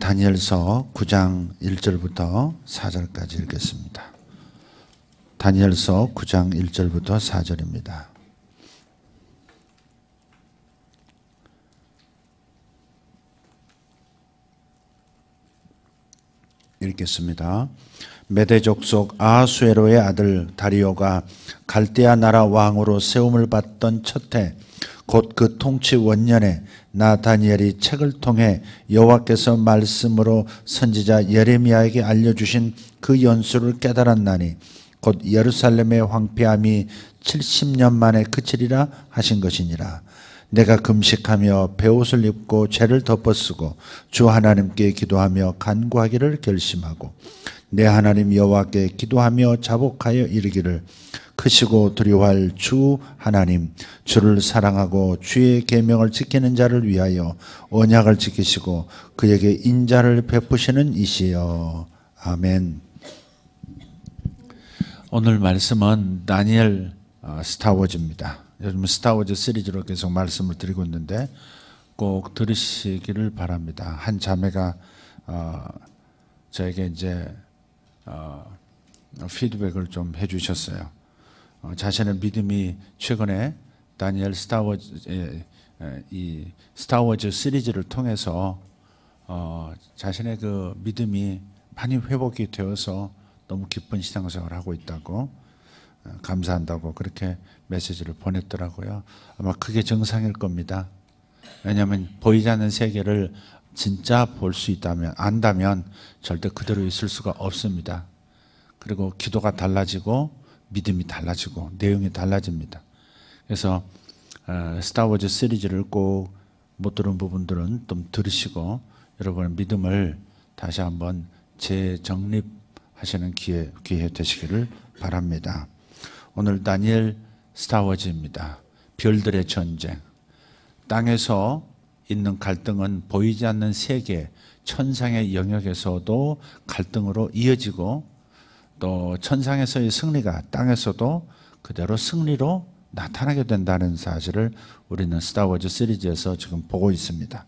다니엘서 9장 1절부터 4절까지 읽겠습니다. 다니엘서 9장 1절부터 4절입니다. 읽겠습니다. 메대 족속 아하수에로의 아들 다리오가 갈대아 나라 왕으로 세움을 받던 첫 해 곧 그 통치 원년에 나 다니엘이 책을 통해 여호와께서 말씀으로 선지자 예레미야에게 알려주신 그 연수를 깨달았나니 곧 예루살렘의 황폐함이 70년 만에 그치리라 하신 것이니라. 내가 금식하며 베옷을 입고 죄를 덮어쓰고 주 하나님께 기도하며 간구하기를 결심하고 내 하나님 여호와께 기도하며 자복하여 이르기를 크시고 두려워할 주 하나님 주를 사랑하고 주의 계명을 지키는 자를 위하여 언약을 지키시고 그에게 인자를 베푸시는 이시여. 아멘. 오늘 말씀은 다니엘 스타워즈입니다. 요즘 스타워즈 시리즈로 계속 말씀을 드리고 있는데 꼭 들으시기를 바랍니다. 한 자매가 저에게 이제 피드백을 좀 해주셨어요. 자신의 믿음이 최근에 다니엘 이 스타워즈 시리즈를 통해서 자신의 그 믿음이 많이 회복이 되어서 너무 기쁜 신앙생활을 하고 있다고 감사한다고 그렇게 메시지를 보냈더라고요. 아마 그게 정상일 겁니다. 왜냐하면 보이지 않는 세계를 진짜 볼 수 있다면 안다면 절대 그대로 있을 수가 없습니다. 그리고 기도가 달라지고 믿음이 달라지고 내용이 달라집니다. 그래서 스타워즈 시리즈를 꼭 못 들은 부분들은 좀 들으시고 여러분의 믿음을 다시 한번 재정립하시는 기회 되시기를 바랍니다. 오늘 다니엘 스타워즈입니다. 별들의 전쟁. 땅에서 있는 갈등은 보이지 않는 세계, 천상의 영역에서도 갈등으로 이어지고 또 천상에서의 승리가 땅에서도 그대로 승리로 나타나게 된다는 사실을 우리는 스타워즈 시리즈에서 지금 보고 있습니다.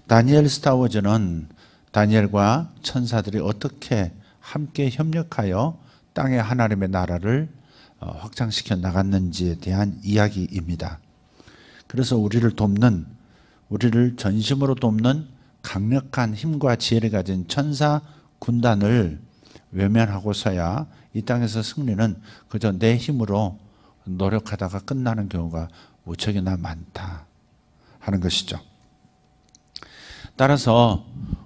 다니엘 스타워즈는 다니엘과 천사들이 어떻게 함께 협력하여 땅의 하나님의 나라를 확장시켜 나갔는지에 대한 이야기입니다. 그래서 우리를 전심으로 돕는 강력한 힘과 지혜를 가진 천사 군단을 외면하고서야 이 땅에서 승리는 그저 내 힘으로 노력하다가 끝나는 경우가 무척이나 많다 하는 것이죠. 따라서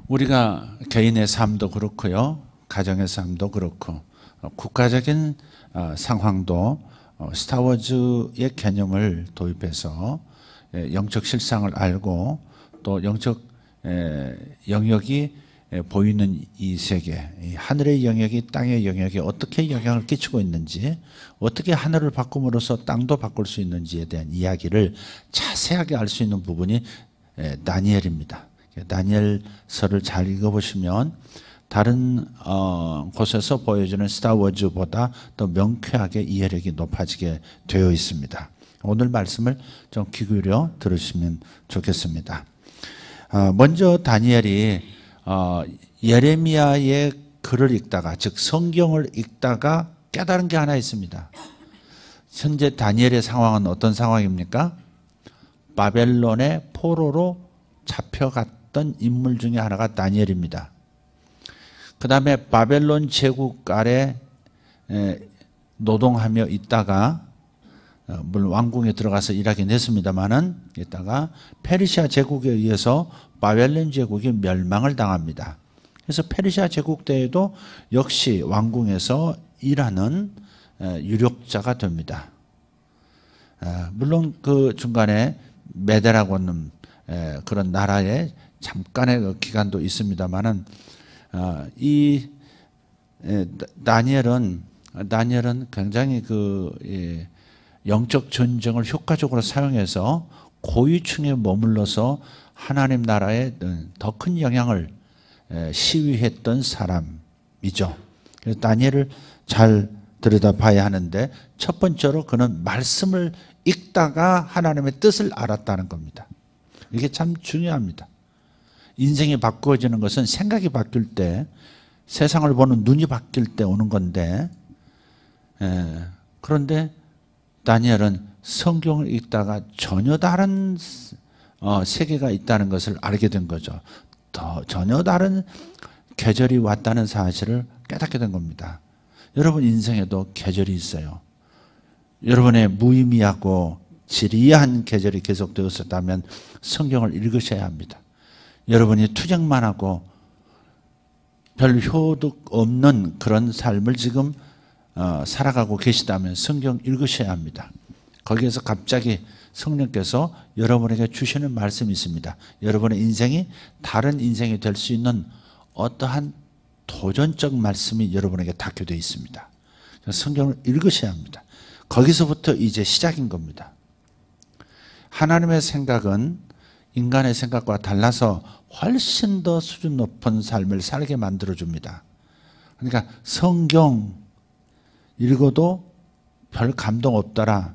우리가 개인의 삶도 그렇고요, 가정의 삶도 그렇고 국가적인 상황도 스타워즈의 개념을 도입해서 영적 실상을 알고 또 영적 영역이 보이는 이 세계, 이 하늘의 영역이 땅의 영역에 어떻게 영향을 끼치고 있는지, 어떻게 하늘을 바꿈으로써 땅도 바꿀 수 있는지에 대한 이야기를 자세하게 알 수 있는 부분이 다니엘입니다. 다니엘서를 잘 읽어보시면 다른 곳에서 보여주는 스타워즈보다 더 명쾌하게 이해력이 높아지게 되어 있습니다. 오늘 말씀을 좀 귀 기울여 들으시면 좋겠습니다. 먼저 다니엘이 예레미야의 글을 읽다가, 즉 성경을 읽다가 깨달은 게 하나 있습니다. 현재 다니엘의 상황은 어떤 상황입니까? 바벨론의 포로로 잡혀갔던 인물 중에 하나가 다니엘입니다. 그 다음에 바벨론 제국 아래 노동하며 있다가 물론 왕궁에 들어가서 일하긴 했습니다만은 있다가 페르시아 제국에 의해서 바벨론 제국이 멸망을 당합니다. 그래서 페르시아 제국 때에도 역시 왕궁에서 일하는 유력자가 됩니다. 물론 그 중간에 메대라고 하는 그런 나라의 잠깐의 그 기간도 있습니다만은 이 다니엘은 굉장히 그 영적 전쟁을 효과적으로 사용해서 고위층에 머물러서 하나님 나라에 더 큰 영향을 시위했던 사람이죠. 그래서 다니엘을 잘 들여다봐야 하는데 첫 번째로 그는 말씀을 읽다가 하나님의 뜻을 알았다는 겁니다. 이게 참 중요합니다. 인생이 바꾸어지는 것은 생각이 바뀔 때, 세상을 보는 눈이 바뀔 때 오는 건데, 그런데 다니엘은 성경을 읽다가 전혀 다른 세계가 있다는 것을 알게 된 거죠. 전혀 다른 계절이 왔다는 사실을 깨닫게 된 겁니다. 여러분 인생에도 계절이 있어요. 여러분의 무의미하고 지리한 계절이 계속되었다면 성경을 읽으셔야 합니다. 여러분이 투정만 하고 별 효도 없는 그런 삶을 지금 살아가고 계시다면 성경 읽으셔야 합니다. 거기에서 갑자기 성령께서 여러분에게 주시는 말씀이 있습니다. 여러분의 인생이 다른 인생이 될 수 있는 어떠한 도전적 말씀이 여러분에게 닫혀되어 있습니다. 성경을 읽으셔야 합니다. 거기서부터 이제 시작인 겁니다. 하나님의 생각은 인간의 생각과 달라서 훨씬 더 수준 높은 삶을 살게 만들어줍니다. 그러니까 성경 읽어도 별 감동 없더라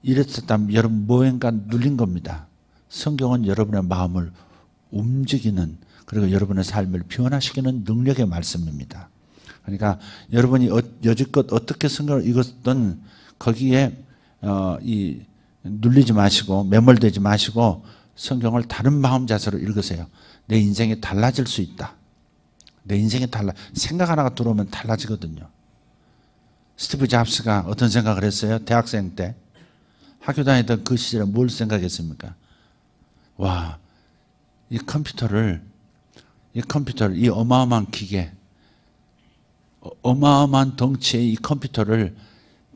이랬었다면 여러분 뭐인가 눌린 겁니다. 성경은 여러분의 마음을 움직이는, 그리고 여러분의 삶을 변화시키는 능력의 말씀입니다. 그러니까 여러분이 여지껏 어떻게 성경을 읽었든 거기에 눌리지 마시고 매몰되지 마시고 성경을 다른 마음 자세로 읽으세요. 내 인생이 달라질 수 있다. 내 인생이 생각 하나가 들어오면 달라지거든요. 스티브 잡스가 어떤 생각을 했어요? 대학생 때 학교 다니던 그 시절에 뭘 생각했습니까? 와, 이 컴퓨터를 이 어마어마한 기계, 어마어마한 덩치의 이 컴퓨터를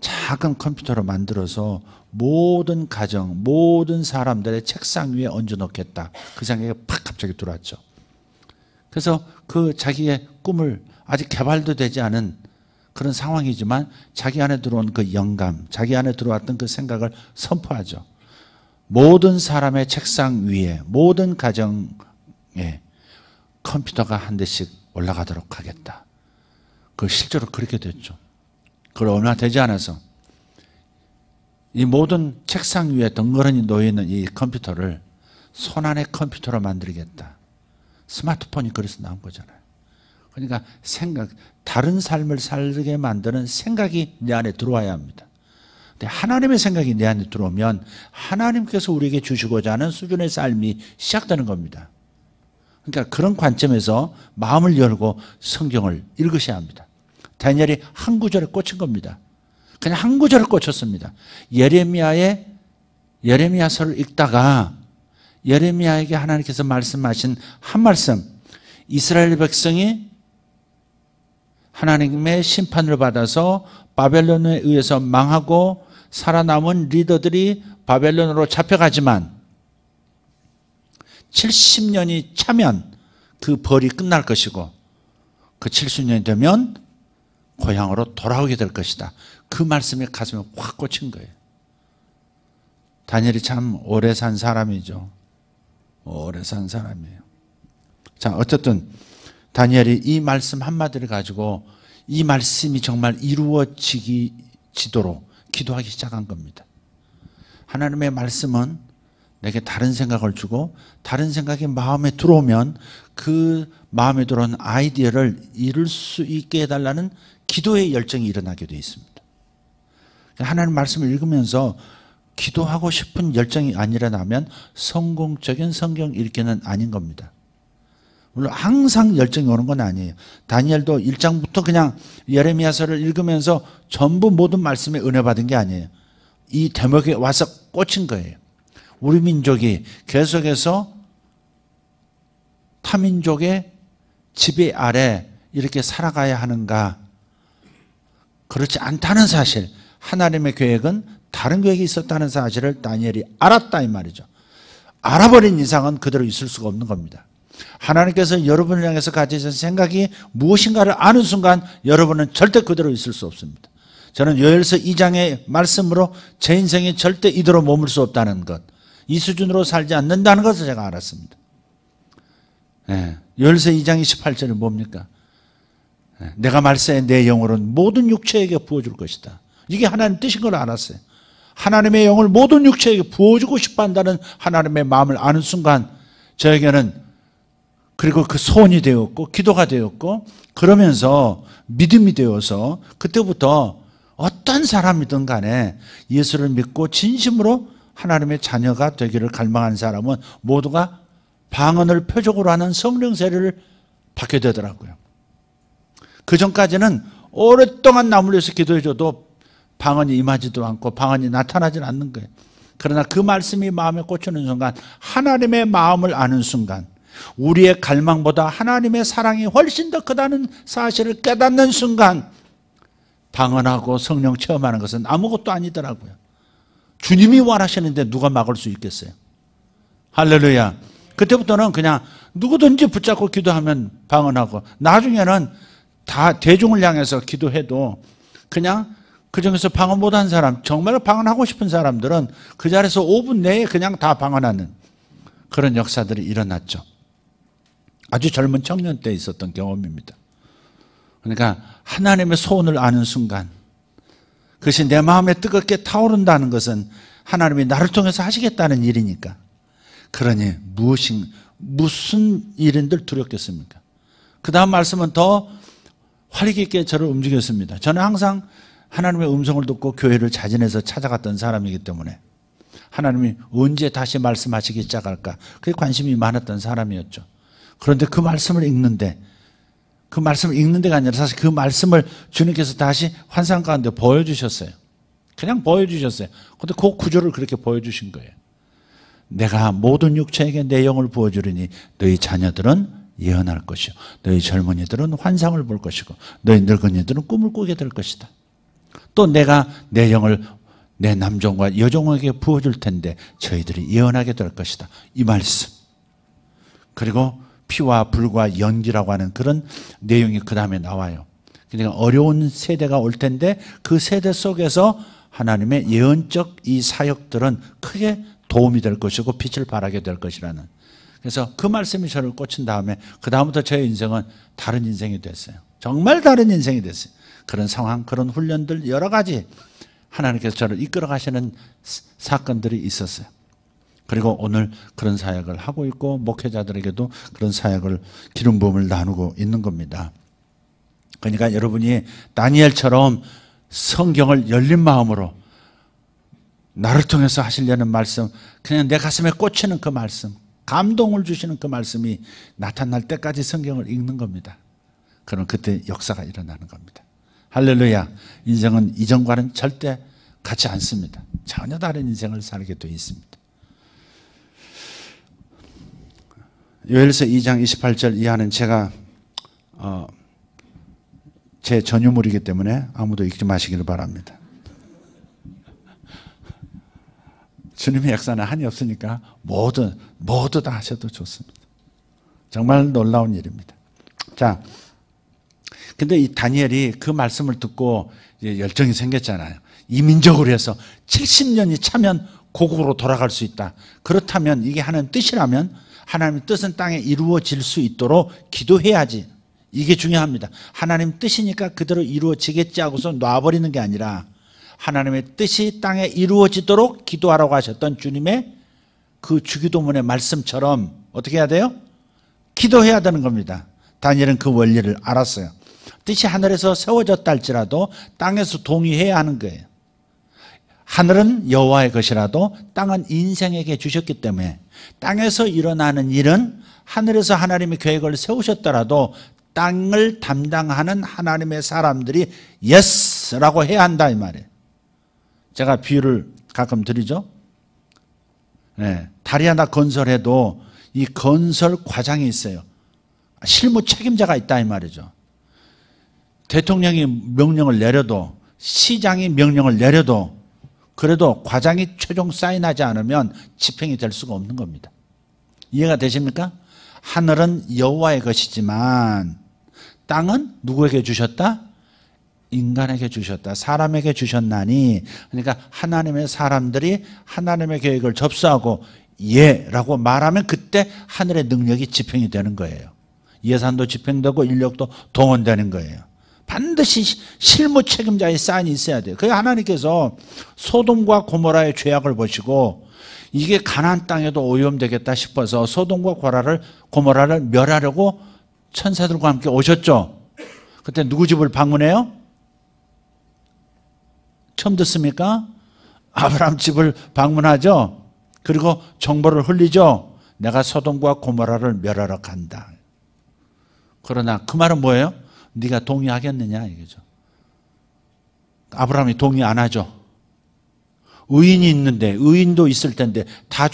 작은 컴퓨터로 만들어서 모든 가정, 모든 사람들의 책상 위에 얹어놓겠다. 그 생각이 팍 갑자기 들어왔죠. 그래서 그 자기의 꿈을 아직 개발도 되지 않은 그런 상황이지만 자기 안에 들어온 그 영감, 자기 안에 들어왔던 그 생각을 선포하죠. 모든 사람의 책상 위에, 모든 가정에 컴퓨터가 한 대씩 올라가도록 하겠다. 그 실제로 그렇게 됐죠. 그걸 얼마 되지 않아서 이 모든 책상 위에 덩그러니 놓여있는 이 컴퓨터를 손안의 컴퓨터로 만들겠다. 스마트폰이 그래서 나온 거잖아요. 그러니까 다른 삶을 살게 만드는 생각이 내 안에 들어와야 합니다. 근데 하나님의 생각이 내 안에 들어오면 하나님께서 우리에게 주시고자 하는 수준의 삶이 시작되는 겁니다. 그러니까 그런 관점에서 마음을 열고 성경을 읽으셔야 합니다. 다니엘이 한 구절에 꽂힌 겁니다. 그냥 한 구절에 꽂혔습니다. 예레미야서를 읽다가 예레미야에게 하나님께서 말씀하신 한 말씀, 이스라엘 백성이 하나님의 심판을 받아서 바벨론에 의해서 망하고 살아남은 리더들이 바벨론으로 잡혀가지만 70년이 차면 그 벌이 끝날 것이고 그 70년이 되면 고향으로 돌아오게 될 것이다. 그 말씀이 가슴에 확 꽂힌 거예요. 다니엘이 참 오래 산 사람이죠. 오래 산 사람이에요. 자, 어쨌든 다니엘이 이 말씀 한마디를 가지고 이 말씀이 정말 이루어지도록 기도하기 시작한 겁니다. 하나님의 말씀은 내게 다른 생각을 주고 다른 생각이 마음에 들어오면 그 마음에 들어온 아이디어를 이룰 수 있게 해달라는 기도의 열정이 일어나게 되어 있습니다. 하나님 말씀을 읽으면서 기도하고 싶은 열정이 안 일어나면 성공적인 성경 읽기는 아닌 겁니다. 물론 항상 열정이 오는 건 아니에요. 다니엘도 1장부터 그냥 예레미야서를 읽으면서 전부 모든 말씀에 은혜 받은 게 아니에요. 이 대목에 와서 꽂힌 거예요. 우리 민족이 계속해서 타민족의 지배 아래 이렇게 살아가야 하는가? 그렇지 않다는 사실, 하나님의 계획은 다른 계획이 있었다는 사실을 다니엘이 알았다 이 말이죠. 알아버린 이상은 그대로 있을 수가 없는 겁니다. 하나님께서 여러분을 향해서 가지신 생각이 무엇인가를 아는 순간 여러분은 절대 그대로 있을 수 없습니다. 저는 요엘서 2장의 말씀으로 제 인생이 절대 이대로 머물 수 없다는 것, 이 수준으로 살지 않는다는 것을 제가 알았습니다. 요엘서 2장 28절이 뭡니까? 내가 말세에 내 영혼은 모든 육체에게 부어줄 것이다. 이게 하나님 뜻인 걸 알았어요. 하나님의 영을 모든 육체에게 부어주고 싶어 한다는 하나님의 마음을 아는 순간 저에게는 그리고 그 소원이 되었고 기도가 되었고 그러면서 믿음이 되어서 그때부터 어떤 사람이든 간에 예수를 믿고 진심으로 하나님의 자녀가 되기를 갈망하는 사람은 모두가 방언을 표적으로 하는 성령 세례를 받게 되더라고요. 그 전까지는 오랫동안 나물려서 기도해줘도 방언이 임하지도 않고 방언이 나타나지 않는 거예요. 그러나 그 말씀이 마음에 꽂히는 순간, 하나님의 마음을 아는 순간, 우리의 갈망보다 하나님의 사랑이 훨씬 더 크다는 사실을 깨닫는 순간 방언하고 성령 체험하는 것은 아무것도 아니더라고요. 주님이 원하시는데 누가 막을 수 있겠어요? 할렐루야. 그때부터는 그냥 누구든지 붙잡고 기도하면 방언하고, 나중에는 다 대중을 향해서 기도해도 그냥 그중에서 방언 못한 사람, 정말 방언하고 싶은 사람들은 그 자리에서 5분 내에 그냥 다 방언하는 그런 역사들이 일어났죠. 아주 젊은 청년 때 있었던 경험입니다. 그러니까 하나님의 소원을 아는 순간, 그것이 내 마음에 뜨겁게 타오른다는 것은 하나님이 나를 통해서 하시겠다는 일이니까. 그러니 무슨 일인들 두렵겠습니까? 그 다음 말씀은 더 활기 있게 저를 움직였습니다. 저는 항상 하나님의 음성을 듣고 교회를 자진해서 찾아갔던 사람이기 때문에 하나님이 언제 다시 말씀하시기 시작할까, 그게 관심이 많았던 사람이었죠. 그런데 그 말씀을 읽는데, 그 말씀을 읽는데가 아니라 사실 그 말씀을 주님께서 다시 환상 가운데 보여주셨어요. 그냥 보여주셨어요. 그런데 그 구조를 그렇게 보여주신 거예요. 내가 모든 육체에게 내 영을 부어주리니 너희 자녀들은 예언할 것이요, 너희 젊은이들은 환상을 볼 것이고, 너희 늙은이들은 꿈을 꾸게 될 것이다. 또 내가 내 영을 내 남종과 여종에게 부어줄 텐데 저희들이 예언하게 될 것이다. 이 말씀. 그리고 피와 불과 연기라고 하는 그런 내용이 그 다음에 나와요. 그러니까 어려운 세대가 올 텐데 그 세대 속에서 하나님의 예언적 이 사역들은 크게 도움이 될 것이고 빛을 발하게 될 것이라는. 그래서 그 말씀이 저를 꽂힌 다음에 그 다음부터 저의 인생은 다른 인생이 됐어요. 정말 다른 인생이 됐어요. 그런 상황, 그런 훈련들 여러 가지 하나님께서 저를 이끌어 가시는 사건들이 있었어요. 그리고 오늘 그런 사역을 하고 있고 목회자들에게도 그런 사역을 기름 부음을 나누고 있는 겁니다. 그러니까 여러분이 다니엘처럼 성경을 열린 마음으로 나를 통해서 하시려는 말씀, 그냥 내 가슴에 꽂히는 그 말씀, 감동을 주시는 그 말씀이 나타날 때까지 성경을 읽는 겁니다. 그럼 그때 역사가 일어나는 겁니다. 할렐루야. 인생은 이전과는 절대 같지 않습니다. 전혀 다른 인생을 살게 되어 있습니다. 요엘서 2장 28절 이하는 제가 제 전유물이기 때문에 아무도 읽지 마시기를 바랍니다. 주님의 역사는 한이 없으니까 모두 다 하셔도 좋습니다. 정말 놀라운 일입니다. 자, 근데 이 다니엘이 그 말씀을 듣고 이제 열정이 생겼잖아요. 이민족으로 해서 70년이 차면 고국으로 돌아갈 수 있다. 그렇다면 이게 하나님 뜻이라면 하나님의 뜻은 땅에 이루어질 수 있도록 기도해야지. 이게 중요합니다. 하나님 뜻이니까 그대로 이루어지겠지 하고서 놔버리는 게 아니라 하나님의 뜻이 땅에 이루어지도록 기도하라고 하셨던 주님의 그 주기도문의 말씀처럼 어떻게 해야 돼요? 기도해야 되는 겁니다. 다니엘은 그 원리를 알았어요. 뜻이 하늘에서 세워졌다 할지라도 땅에서 동의해야 하는 거예요. 하늘은 여호와의 것이라도 땅은 인생에게 주셨기 때문에 땅에서 일어나는 일은 하늘에서 하나님의 계획을 세우셨더라도 땅을 담당하는 하나님의 사람들이 예스라고 해야 한다 이 말이에요. 제가 비유를 가끔 드리죠. 네, 다리 하나 건설해도 이 건설 과장이 있어요. 실무 책임자가 있다 이 말이죠. 대통령이 명령을 내려도, 시장이 명령을 내려도 그래도 과장이 최종 사인하지 않으면 집행이 될 수가 없는 겁니다. 이해가 되십니까? 하늘은 여호와의 것이지만 땅은 누구에게 주셨다? 인간에게 주셨다. 사람에게 주셨나니. 그러니까 하나님의 사람들이 하나님의 계획을 접수하고 예라고 말하면 그때 하늘의 능력이 집행이 되는 거예요. 예산도 집행되고 인력도 동원되는 거예요. 반드시 실무 책임자의 사인이 있어야 돼요. 그래서 하나님께서 소돔과 고모라의 죄악을 보시고 이게 가나안 땅에도 오염되겠다 싶어서 소돔과 고모라를 멸하려고 천사들과 함께 오셨죠. 그때 누구 집을 방문해요? 처음 듣습니까? 아브라함 집을 방문하죠. 그리고 정보를 흘리죠. 내가 소돔과 고모라를 멸하러 간다. 그러나 그 말은 뭐예요? 네가 동의하겠느냐 이거죠. 아브라함이 동의 안 하죠. 의인이 있는데, 의인도 있을 텐데 다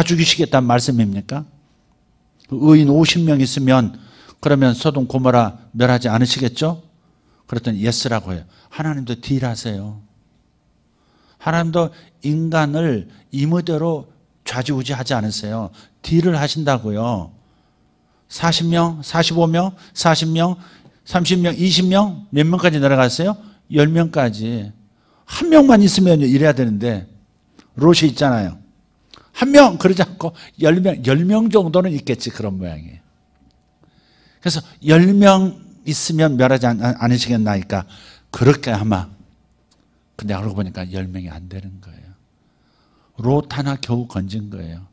죽이시겠다는 말씀입니까? 의인 50명 있으면 그러면 소돔 고모라 멸하지 않으시겠죠? 그랬더니 예스라고 해요. 하나님도 딜하세요. 하나님도 인간을 임의대로 좌지우지하지 않으세요. 딜을 하신다고요. 40명, 45명, 40명, 30명, 20명 몇 명까지 내려갔어요? 10명까지. 한 명만 있으면 이래야 되는데 롯이 있잖아요. 한 명 그러지 않고 10명 정도는 있겠지 그런 모양이에요. 그래서 10명 있으면 멸하지 않으시겠나니까 그렇게 아마. 근데 알고 보니까 10명이 안 되는 거예요. 롯 하나 겨우 건진 거예요.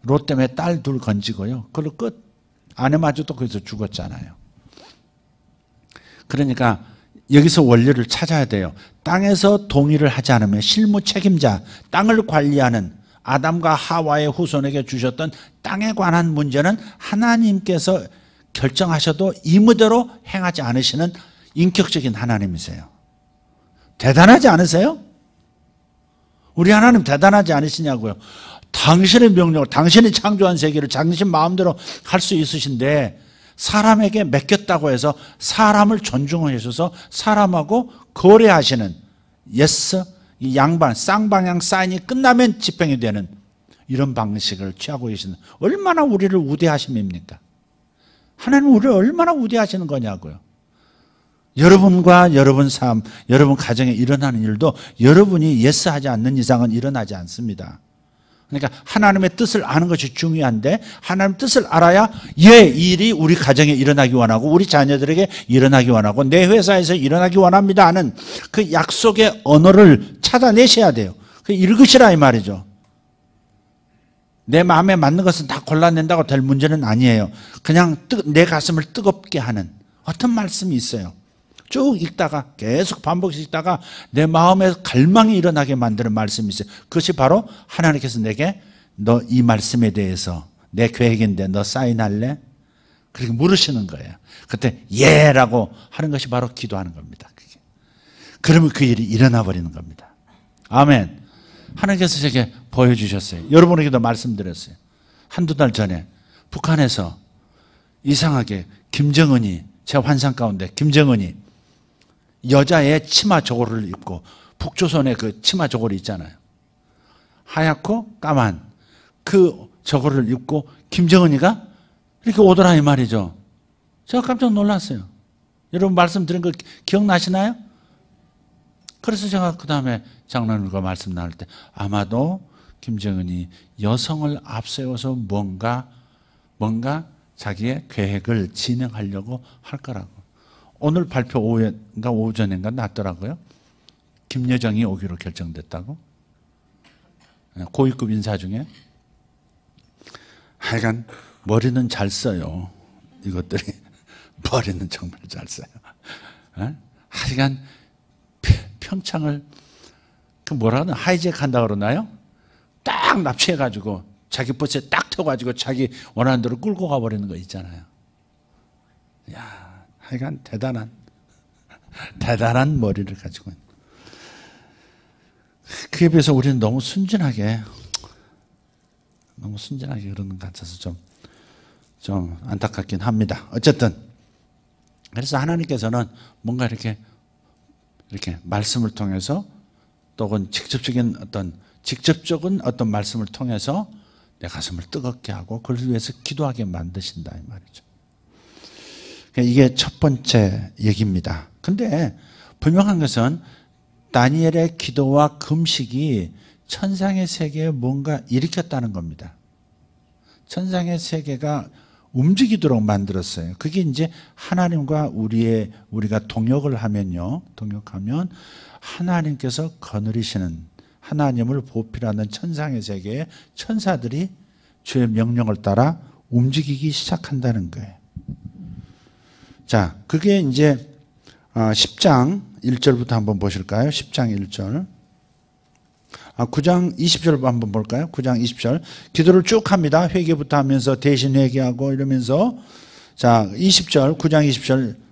롯 때문에 딸 둘 건지고요. 그리고 끝. 아내마저도 거기서 죽었잖아요. 그러니까 여기서 원리를 찾아야 돼요. 땅에서 동의를 하지 않으면 실무 책임자, 땅을 관리하는 아담과 하와의 후손에게 주셨던 땅에 관한 문제는 하나님께서 결정하셔도 임의대로 행하지 않으시는 인격적인 하나님이세요. 대단하지 않으세요? 우리 하나님 대단하지 않으시냐고요. 당신의 명령을, 당신이 창조한 세계를 당신 마음대로 할 수 있으신데 사람에게 맡겼다고 해서 사람을 존중하셔서 사람하고 거래하시는 예스, 이 양반, 쌍방향 사인이 끝나면 집행이 되는 이런 방식을 취하고 계시는 얼마나 우리를 우대하심입니까? 하나님은 우리를 얼마나 우대하시는 거냐고요. 여러분과 여러분 삶, 여러분 가정에 일어나는 일도 여러분이 예스하지 않는 이상은 일어나지 않습니다. 그러니까 하나님의 뜻을 아는 것이 중요한데 하나님의 뜻을 알아야 이 일이 우리 가정에 일어나기 원하고 우리 자녀들에게 일어나기 원하고 내 회사에서 일어나기 원합니다 하는 그 약속의 언어를 찾아내셔야 돼요. 그 읽으시라 이 말이죠. 내 마음에 맞는 것은 다 골라낸다고 될 문제는 아니에요. 그냥 내 가슴을 뜨겁게 하는 어떤 말씀이 있어요. 쭉 읽다가 계속 반복해서 읽다가 내 마음에 갈망이 일어나게 만드는 말씀이 있어요. 그것이 바로 하나님께서 내게 너 이 말씀에 대해서 내 계획인데 너 사인할래? 그렇게 물으시는 거예요. 그때 예라고 하는 것이 바로 기도하는 겁니다. 그게. 그러면 그 일이 일어나 버리는 겁니다. 아멘. 하나님께서 제게 보여주셨어요. 여러분에게도 말씀드렸어요. 한두 달 전에 북한에서 이상하게 김정은이 제 환상 가운데 김정은이 여자의 치마 저고리를 입고 북조선의 그 치마 저고리 있잖아요. 하얗고 까만 그 저고리를 입고 김정은이가 이렇게 오더라 이 말이죠. 제가 깜짝 놀랐어요. 여러분 말씀드린 거 기억나시나요? 그래서 제가 그 다음에 장로님과 말씀 나눌 때 아마도 김정은이 여성을 앞세워서 뭔가 자기의 계획을 진행하려고 할 거라고. 오늘 발표 오전인가 났더라고요. 김여정이 오기로 결정됐다고. 고위급 인사 중에. 하여간 머리는 잘 써요. 이것들이. 머리는 정말 잘 써요. 하여간 평창을 그 뭐라 하나 하이잭 한다 그러나요? 딱 납치해가지고 자기 버스에 딱 태워가지고 자기 원하는 대로 끌고 가버리는 거 있잖아요. 야. 하여간 대단한 머리를 가지고 있는. 그에 비해서 우리는 너무 순진하게 그러는 것 같아서 좀 안타깝긴 합니다. 어쨌든 그래서 하나님께서는 뭔가 이렇게 말씀을 통해서 또는 직접적인 어떤 말씀을 통해서 내 가슴을 뜨겁게 하고 그걸 위해서 기도하게 만드신다 이 말이죠. 이게 첫 번째 얘기입니다. 근데 분명한 것은 다니엘의 기도와 금식이 천상의 세계에 뭔가 일으켰다는 겁니다. 천상의 세계가 움직이도록 만들었어요. 그게 이제 하나님과 우리가 동역을 하면요. 동역하면 하나님께서 거느리시는 하나님을 보필하는 천상의 세계에 천사들이 주의 명령을 따라 움직이기 시작한다는 거예요. 자, 그게 이제 10장 1절부터 한번 보실까요? 10장 1절. 9장 20절 한번 볼까요? 9장 20절. 기도를 쭉 합니다. 회개부터 하면서 대신 회개하고 이러면서. 자, 20절, 9장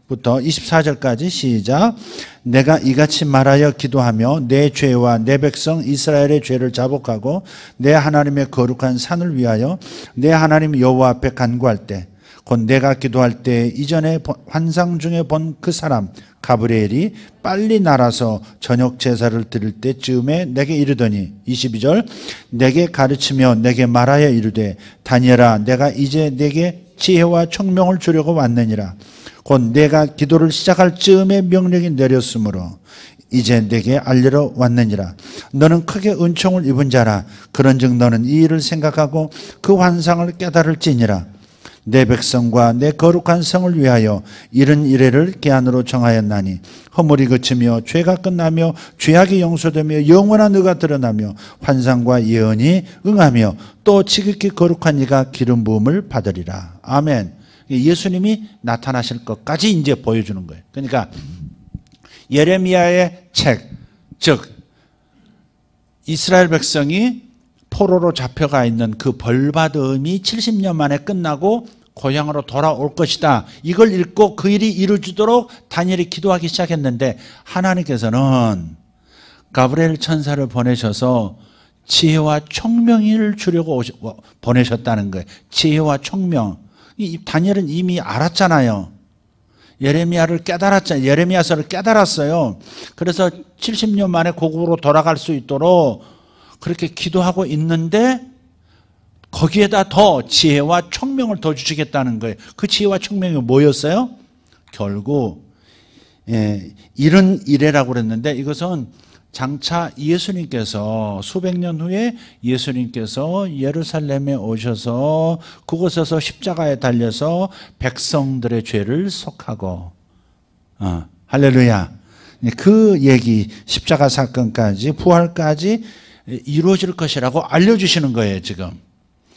20절부터 24절까지 시작. 내가 이같이 말하여 기도하며 내 죄와 내 백성 이스라엘의 죄를 자복하고 내 하나님의 거룩한 산을 위하여 내 하나님 여호와 앞에 간구할 때 곧 내가 기도할 때 이전에 환상 중에 본 그 사람 가브리엘이 빨리 날아서 저녁 제사를 드릴 때쯤에 내게 이르더니 22절 내게 가르치며 내게 말하여 이르되 다니엘아 내가 이제 내게 지혜와 총명을 주려고 왔느니라. 곧 내가 기도를 시작할 즈음에 명령이 내렸으므로 이제 내게 알리러 왔느니라. 너는 크게 은총을 입은 자라. 그런즉 너는 이 일을 생각하고 그 환상을 깨달을지니라. 내 백성과 내 거룩한 성을 위하여 이른 이래를 기한으로 정하였나니 허물이 그치며 죄가 끝나며 죄악이 용서되며 영원한 의가 드러나며 환상과 예언이 응하며 또 지극히 거룩한 이가 기름 부음을 받으리라. 아멘. 예수님이 나타나실 것까지 이제 보여주는 거예요. 그러니까 예레미야의 책, 즉 이스라엘 백성이 포로로 잡혀가 있는 그 벌받음이 70년 만에 끝나고 고향으로 돌아올 것이다. 이걸 읽고 그 일이 이루어지도록 다니엘이 기도하기 시작했는데 하나님께서는 가브리엘 천사를 보내셔서 지혜와 총명을 주려고 보내셨다는 거예요. 지혜와 총명. 다니엘은 이미 알았잖아요. 예레미야를 깨달았잖아요. 예레미야서를 깨달았어요. 그래서 70년 만에 고국으로 돌아갈 수 있도록 그렇게 기도하고 있는데 거기에다 더 지혜와 총명을 더 주시겠다는 거예요. 그 지혜와 총명이 뭐였어요? 결국 이른 이래라고 그랬는데 이것은 장차 예수님께서 수백 년 후에 예수님께서 예루살렘에 오셔서 그곳에서 십자가에 달려서 백성들의 죄를 속하고 할렐루야. 그 얘기 십자가 사건까지 부활까지 이루어질 것이라고 알려주시는 거예요 지금.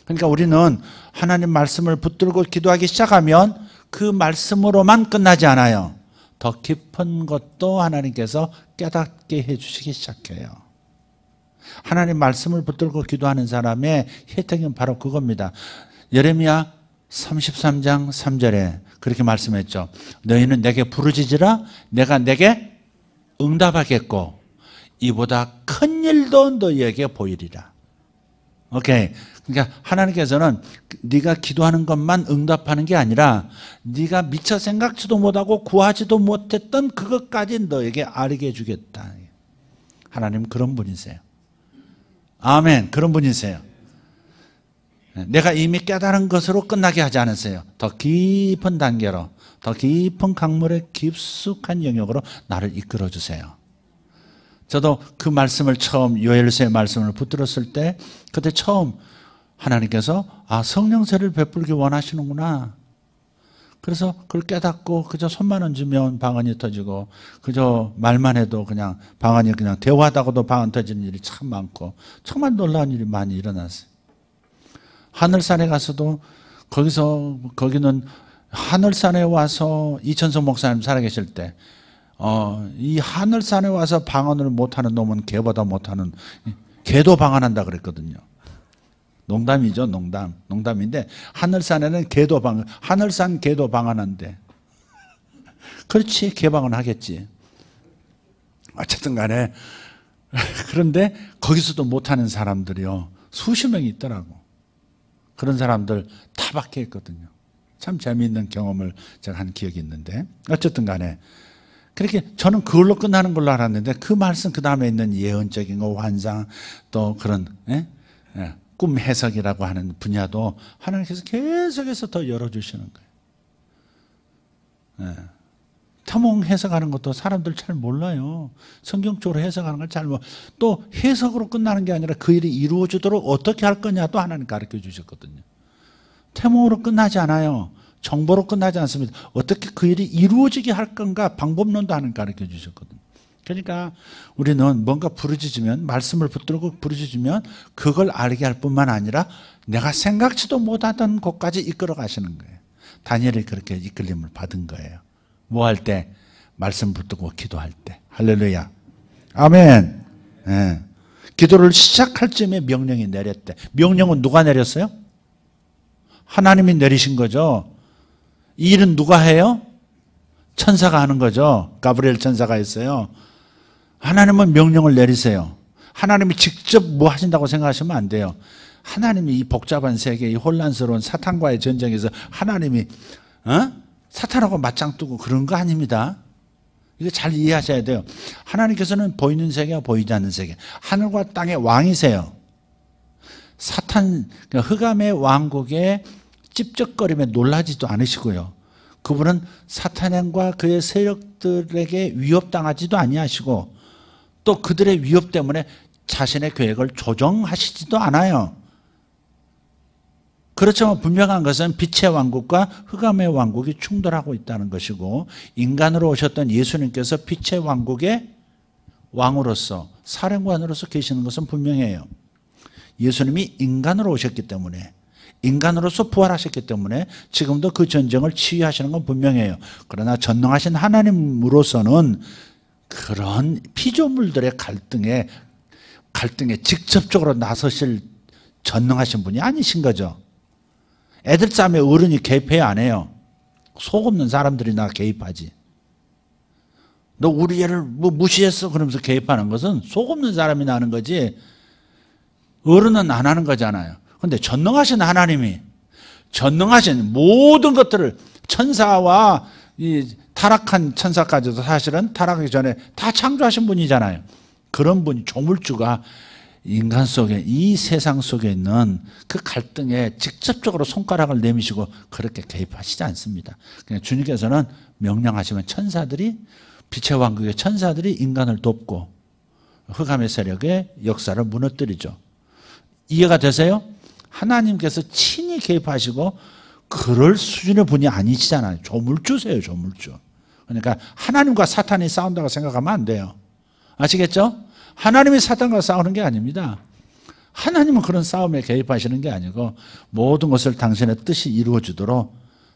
그러니까 우리는 하나님 말씀을 붙들고 기도하기 시작하면 그 말씀으로만 끝나지 않아요. 더 깊은 것도 하나님께서 깨닫게 해주시기 시작해요. 하나님 말씀을 붙들고 기도하는 사람의 혜택은 바로 그겁니다. 예레미야 33장 3절에 그렇게 말씀했죠. 너희는 내게 부르짖으라 내가 내게 응답하겠고 이보다 큰 일도 너희에게 보이리라. 오케이. 그러니까 하나님께서는 네가 기도하는 것만 응답하는 게 아니라 네가 미처 생각지도 못하고 구하지도 못했던 그것까지 너에게 알게 해주겠다. 하나님 그런 분이세요. 아멘. 그런 분이세요. 내가 이미 깨달은 것으로 끝나게 하지 않으세요. 더 깊은 단계로, 더 깊은 강물의 깊숙한 영역으로 나를 이끌어 주세요. 저도 그 말씀을 처음 요엘서의 말씀을 붙들었을 때 그때 처음 하나님께서 성령세를 베풀기 원하시는구나. 그래서 그걸 깨닫고 그저 손만 얹으면 방언이 터지고 그저 말만 해도 그냥 방언이 그냥 대화하다가도 방언 터지는 일이 참 많고 정말 놀라운 일이 많이 일어났어요. 하늘산에 가서도 거기는 하늘산에 와서 이천성 목사님 살아계실 때 이 하늘산에 와서 방언을 못하는 놈은 개보다 못하는 개도 방언한다 그랬거든요. 농담이죠, 농담인데 하늘산에는 하늘산 개도 방언한대. 그렇지, 개방언 하겠지. 어쨌든 간에 그런데 거기서도 못하는 사람들이요 수십 명이 있더라고. 그런 사람들 다 박해했거든요. 참 재미있는 경험을 제가 한 기억이 있는데 어쨌든 간에 그렇게 저는 그걸로 끝나는 걸로 알았는데 그 말씀 그 다음에 있는 예언적인 거 환상 또 그런 꿈 해석이라고 하는 분야도 하나님께서 계속해서 더 열어주시는 거예요. 탐험 해석하는 것도 사람들 잘 몰라요. 성경적으로 해석하는 걸 잘 몰라요. 또 해석으로 끝나는 게 아니라 그 일이 이루어지도록 어떻게 할 거냐도 하나님 가르쳐 주셨거든요. 탐험으로 끝나지 않아요. 정보로 끝나지 않습니다. 어떻게 그 일이 이루어지게 할 건가 방법론도 하나님 가르쳐 주셨거든요. 그러니까 우리는 뭔가 부르짖으면, 말씀을 붙들고 부르짖으면 그걸 알게 할 뿐만 아니라 내가 생각지도 못하던 곳까지 이끌어 가시는 거예요. 다니엘이 그렇게 이끌림을 받은 거예요. 뭐 할 때? 말씀 붙들고 기도할 때. 할렐루야. 아멘. 예. 기도를 시작할 쯤에 명령이 내렸대. 명령은 누가 내렸어요? 하나님이 내리신 거죠. 이 일은 누가 해요? 천사가 하는 거죠. 가브리엘 천사가 했어요. 하나님은 명령을 내리세요. 하나님이 직접 뭐 하신다고 생각하시면 안 돼요. 하나님이 이 복잡한 세계, 이 혼란스러운 사탄과의 전쟁에서 하나님이 사탄하고 맞짱 뜨고 그런 거 아닙니다. 이거 잘 이해하셔야 돼요. 하나님께서는 보이는 세계와 보이지 않는 세계, 하늘과 땅의 왕이세요. 사탄, 흑암의 왕국의 찝쩍거림에 놀라지도 않으시고요. 그분은 사탄과 그의 세력들에게 위협당하지도 아니하시고 또 그들의 위협 때문에 자신의 계획을 조정하시지도 않아요. 그렇지만 분명한 것은 빛의 왕국과 흑암의 왕국이 충돌하고 있다는 것이고, 인간으로 오셨던 예수님께서 빛의 왕국의 왕으로서, 사령관으로서 계시는 것은 분명해요. 예수님이 인간으로 오셨기 때문에, 인간으로서 부활하셨기 때문에 지금도 그 전쟁을 치유하시는 건 분명해요. 그러나 전능하신 하나님으로서는 그런 피조물들의 갈등에 직접적으로 나서실 전능하신 분이 아니신 거죠. 애들 싸움에 어른이 개입해야 안 해요. 속 없는 사람들이나 개입하지. 너 우리 애를 뭐 무시했어 그러면서 개입하는 것은 속 없는 사람이 나는 거지 어른은 안 하는 거잖아요. 그런데 전능하신 하나님이, 전능하신 모든 것들을, 천사와 이 타락한 천사까지도 사실은 타락하기 전에 다 창조하신 분이잖아요. 그런 분이, 조물주가 인간 속에, 이 세상 속에 있는 그 갈등에 직접적으로 손가락을 내미시고 그렇게 개입하시지 않습니다. 그냥 주님께서는 명령하시면 천사들이, 빛의 왕국의 천사들이 인간을 돕고 흑암의 세력의 역사를 무너뜨리죠. 이해가 되세요? 하나님께서 친히 개입하시고 그럴 수준의 분이 아니시잖아요. 조물주세요, 조물주. 그러니까 하나님과 사탄이 싸운다고 생각하면 안 돼요. 아시겠죠? 하나님이 사탄과 싸우는 게 아닙니다. 하나님은 그런 싸움에 개입하시는 게 아니고 모든 것을 당신의 뜻이 이루어지도록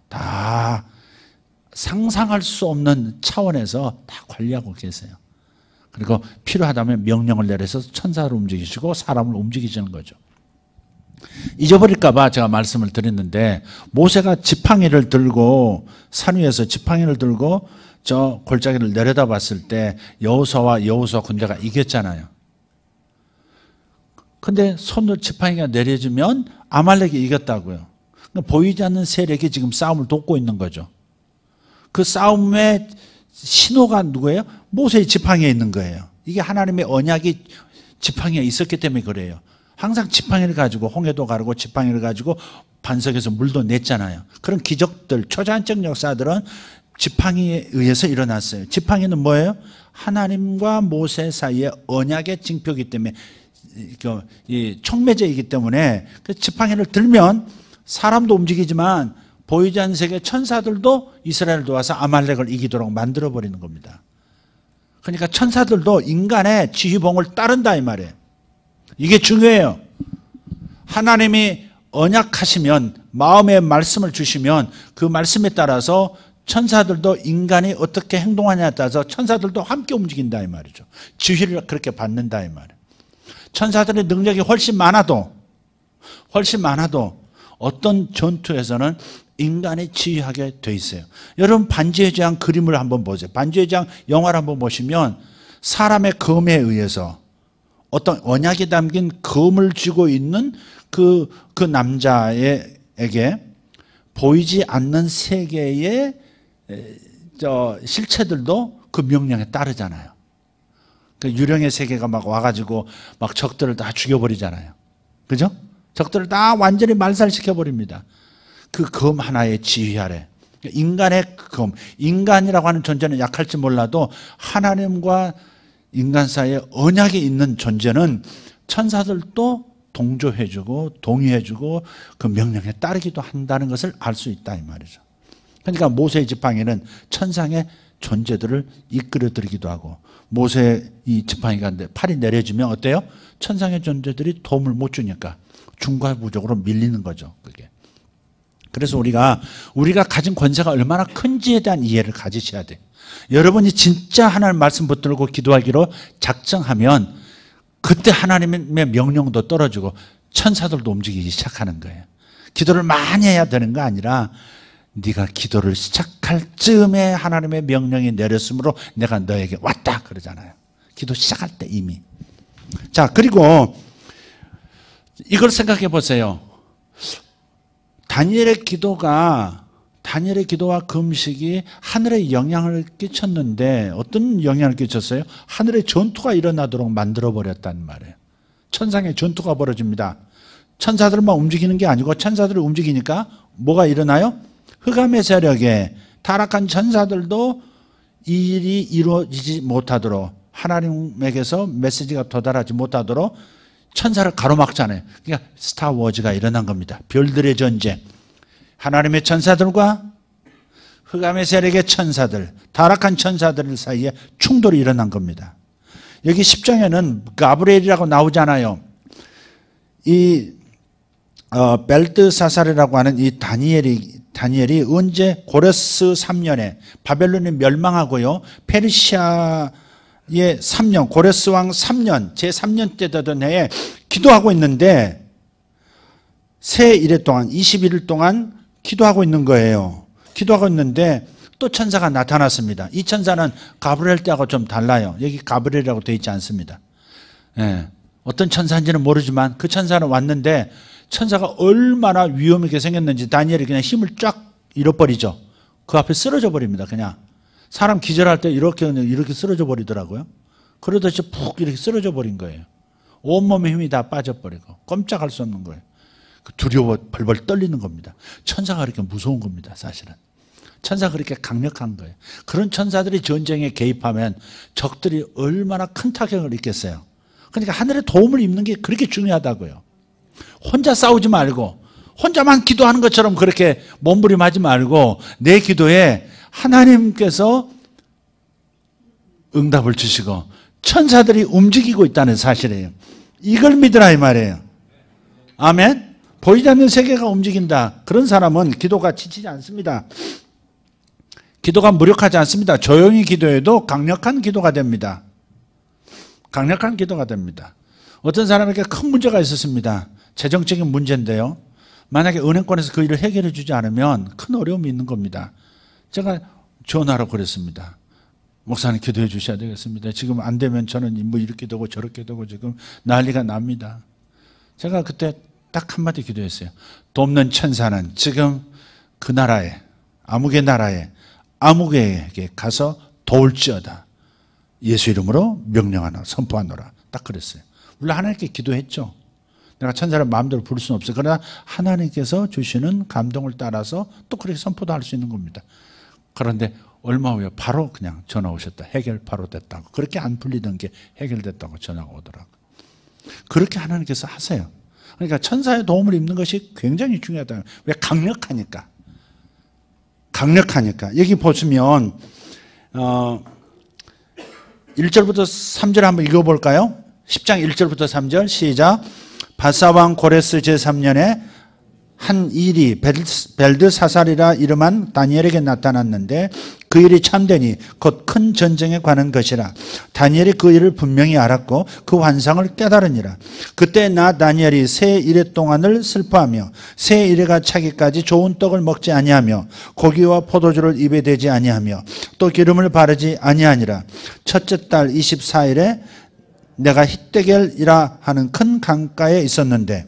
다 상상할 수 없는 차원에서 다 관리하고 계세요. 그리고 필요하다면 명령을 내려서 천사를 움직이시고 사람을 움직이시는 거죠. 잊어버릴까 봐 제가 말씀을 드렸는데, 모세가 지팡이를 들고, 산 위에서 지팡이를 들고 저 골짜기를 내려다봤을 때 여호수아와 여호수아 군대가 이겼잖아요. 근데 손으로 지팡이가 내려지면 아말렉이 이겼다고요. 보이지 않는 세력이 지금 싸움을 돕고 있는 거죠. 그 싸움의 신호가 누구예요? 모세의 지팡이에 있는 거예요. 이게 하나님의 언약이 지팡이에 있었기 때문에 그래요. 항상 지팡이를 가지고 홍해도 가르고 지팡이를 가지고 반석에서 물도 냈잖아요. 그런 기적들, 초자연적 역사들은 지팡이에 의해서 일어났어요. 지팡이는 뭐예요? 하나님과 모세 사이의 언약의 징표이기 때문에, 이 촉매제이기 때문에 그 지팡이를 들면 사람도 움직이지만 보이지 않는 세계 천사들도 이스라엘을 도와서 아말렉을 이기도록 만들어버리는 겁니다. 그러니까 천사들도 인간의 지휘봉을 따른다 이 말이에요. 이게 중요해요. 하나님이 언약하시면, 마음의 말씀을 주시면 그 말씀에 따라서 천사들도 인간이 어떻게 행동하냐에 따라서 천사들도 함께 움직인다 이 말이죠. 지휘를 그렇게 받는다 이 말이에요. 천사들의 능력이 훨씬 많아도 어떤 전투에서는 인간이 지휘하게 돼 있어요. 여러분 반지의 제왕 그림을 한번 보세요. 반지의 제왕 영화를 한번 보시면 사람의 검에 의해서 어떤 언약이 담긴 검을 쥐고 있는 그 남자에게 보이지 않는 세계의 실체들도 그 명령에 따르잖아요. 그 유령의 세계가 막 와가지고 막 적들을 다 죽여버리잖아요. 그죠? 적들을 다 완전히 말살시켜버립니다. 그 검 하나의 지휘 아래. 인간의 검, 인간이라고 하는 존재는 약할지 몰라도 하나님과 인간 사이에 언약이 있는 존재는 천사들도 동조해주고 동의해주고 그 명령에 따르기도 한다는 것을 알 수 있다 이 말이죠. 그러니까 모세의 지팡이는 천상의 존재들을 이끌어들이기도 하고, 모세 이 지팡이가 갔는데 팔이 내려지면 어때요? 천상의 존재들이 도움을 못 주니까 중과부적으로 밀리는 거죠. 그게. 그래서 우리가 가진 권세가 얼마나 큰지에 대한 이해를 가지셔야 돼요. 여러분이 진짜 하나님 말씀 붙들고 기도하기로 작정하면 그때 하나님의 명령도 떨어지고 천사들도 움직이기 시작하는 거예요. 기도를 많이 해야 되는 거 아니라 네가 기도를 시작할 즈음에 하나님의 명령이 내렸으므로 내가 너에게 왔다 그러잖아요. 기도 시작할 때 이미. 자, 그리고 이걸 생각해 보세요. 다니엘의 기도와 금식이 하늘에 영향을 끼쳤는데 어떤 영향을 끼쳤어요? 하늘에 전투가 일어나도록 만들어버렸단 말이에요. 천상에 전투가 벌어집니다. 천사들만 움직이는 게 아니고 천사들이 움직이니까 뭐가 일어나요? 흑암의 세력에 타락한 천사들도 이 일이 이루어지지 못하도록, 하나님에게서 메시지가 도달하지 못하도록 천사를 가로막잖아요. 그러니까 스타워즈가 일어난 겁니다. 별들의 전쟁. 하나님의 천사들과 흑암의 세력의 천사들, 타락한 천사들 사이에 충돌이 일어난 겁니다. 여기 10장에는 가브리엘이라고 나오잖아요. 이 벨드사살이라고 하는 이 다니엘이 언제 고레스 3년에 바벨론이 멸망하고요, 페르시아의 3년, 고레스 왕 3년, 제3년 때 되던 해에 기도하고 있는데 새 일해 동안 21일 동안 기도하고 있는 거예요. 기도하고 있는데 또 천사가 나타났습니다. 이 천사는 가브리엘 때하고 좀 달라요. 여기 가브리엘이라고 되어 있지 않습니다. 예, 어떤 천사인지는 모르지만 그 천사는 왔는데 천사가 얼마나 위험하게 생겼는지 다니엘이 그냥 힘을 쫙 잃어버리죠. 그 앞에 쓰러져 버립니다. 그냥 사람 기절할 때 이렇게 쓰러져 버리더라고요. 그러듯이 푹 이렇게 쓰러져 버린 거예요. 온몸의 힘이 다 빠져버리고 꼼짝할 수 없는 거예요. 두려워 벌벌 떨리는 겁니다. 천사가 그렇게 무서운 겁니다. 사실은 천사가 그렇게 강력한 거예요. 그런 천사들이 전쟁에 개입하면 적들이 얼마나 큰 타격을 입겠어요. 그러니까 하늘의 도움을 입는 게 그렇게 중요하다고요. 혼자 싸우지 말고 혼자만 기도하는 것처럼 그렇게 몸부림하지 말고 내 기도에 하나님께서 응답을 주시고 천사들이 움직이고 있다는 사실이에요. 이걸 믿으라 이 말이에요. 아멘. 보이지 않는 세계가 움직인다. 그런 사람은 기도가 지치지 않습니다. 기도가 무력하지 않습니다. 조용히 기도해도 강력한 기도가 됩니다. 강력한 기도가 됩니다. 어떤 사람에게 큰 문제가 있었습니다. 재정적인 문제인데요. 만약에 은행권에서 그 일을 해결해 주지 않으면 큰 어려움이 있는 겁니다. 제가 전화로 그랬습니다. 목사님 기도해 주셔야 되겠습니다. 지금 안 되면 저는 뭐 이렇게 되고 저렇게 되고 지금 난리가 납니다. 제가 그때 딱 한마디 기도했어요. 돕는 천사는 지금 그 나라에 아무개 나라에 아무개에게 가서 도울지어다. 예수 이름으로 명령하노라 선포하노라. 딱 그랬어요. 물론 하나님께 기도했죠. 내가 천사를 마음대로 부를 수는 없어요. 그러나 하나님께서 주시는 감동을 따라서 또 그렇게 선포도 할 수 있는 겁니다. 그런데 얼마 후에 바로 그냥 전화 오셨다. 해결 바로 됐다고. 그렇게 안 풀리던 게 해결됐다고 전화가 오더라고요. 그렇게 하나님께서 하세요. 그러니까 천사의 도움을 입는 것이 굉장히 중요하다. 왜? 강력하니까. 강력하니까. 여기 보시면 1절부터 3절 한번 읽어볼까요? 10장 1절부터 3절 시작. 바사왕 고레스 제3년에 한 일이 벨드사살이라 이름한 다니엘에게 나타났는데 그 일이 참되니 곧 큰 전쟁에 관한 것이라. 다니엘이 그 일을 분명히 알았고 그 환상을 깨달으니라. 그때 나 다니엘이 새 이래 동안을 슬퍼하며 새 이래가 차기까지 좋은 떡을 먹지 아니하며 고기와 포도주를 입에 대지 아니하며 또 기름을 바르지 아니하니라. 첫째 달 24일에 내가 hitdegel이라 하는 큰 강가에 있었는데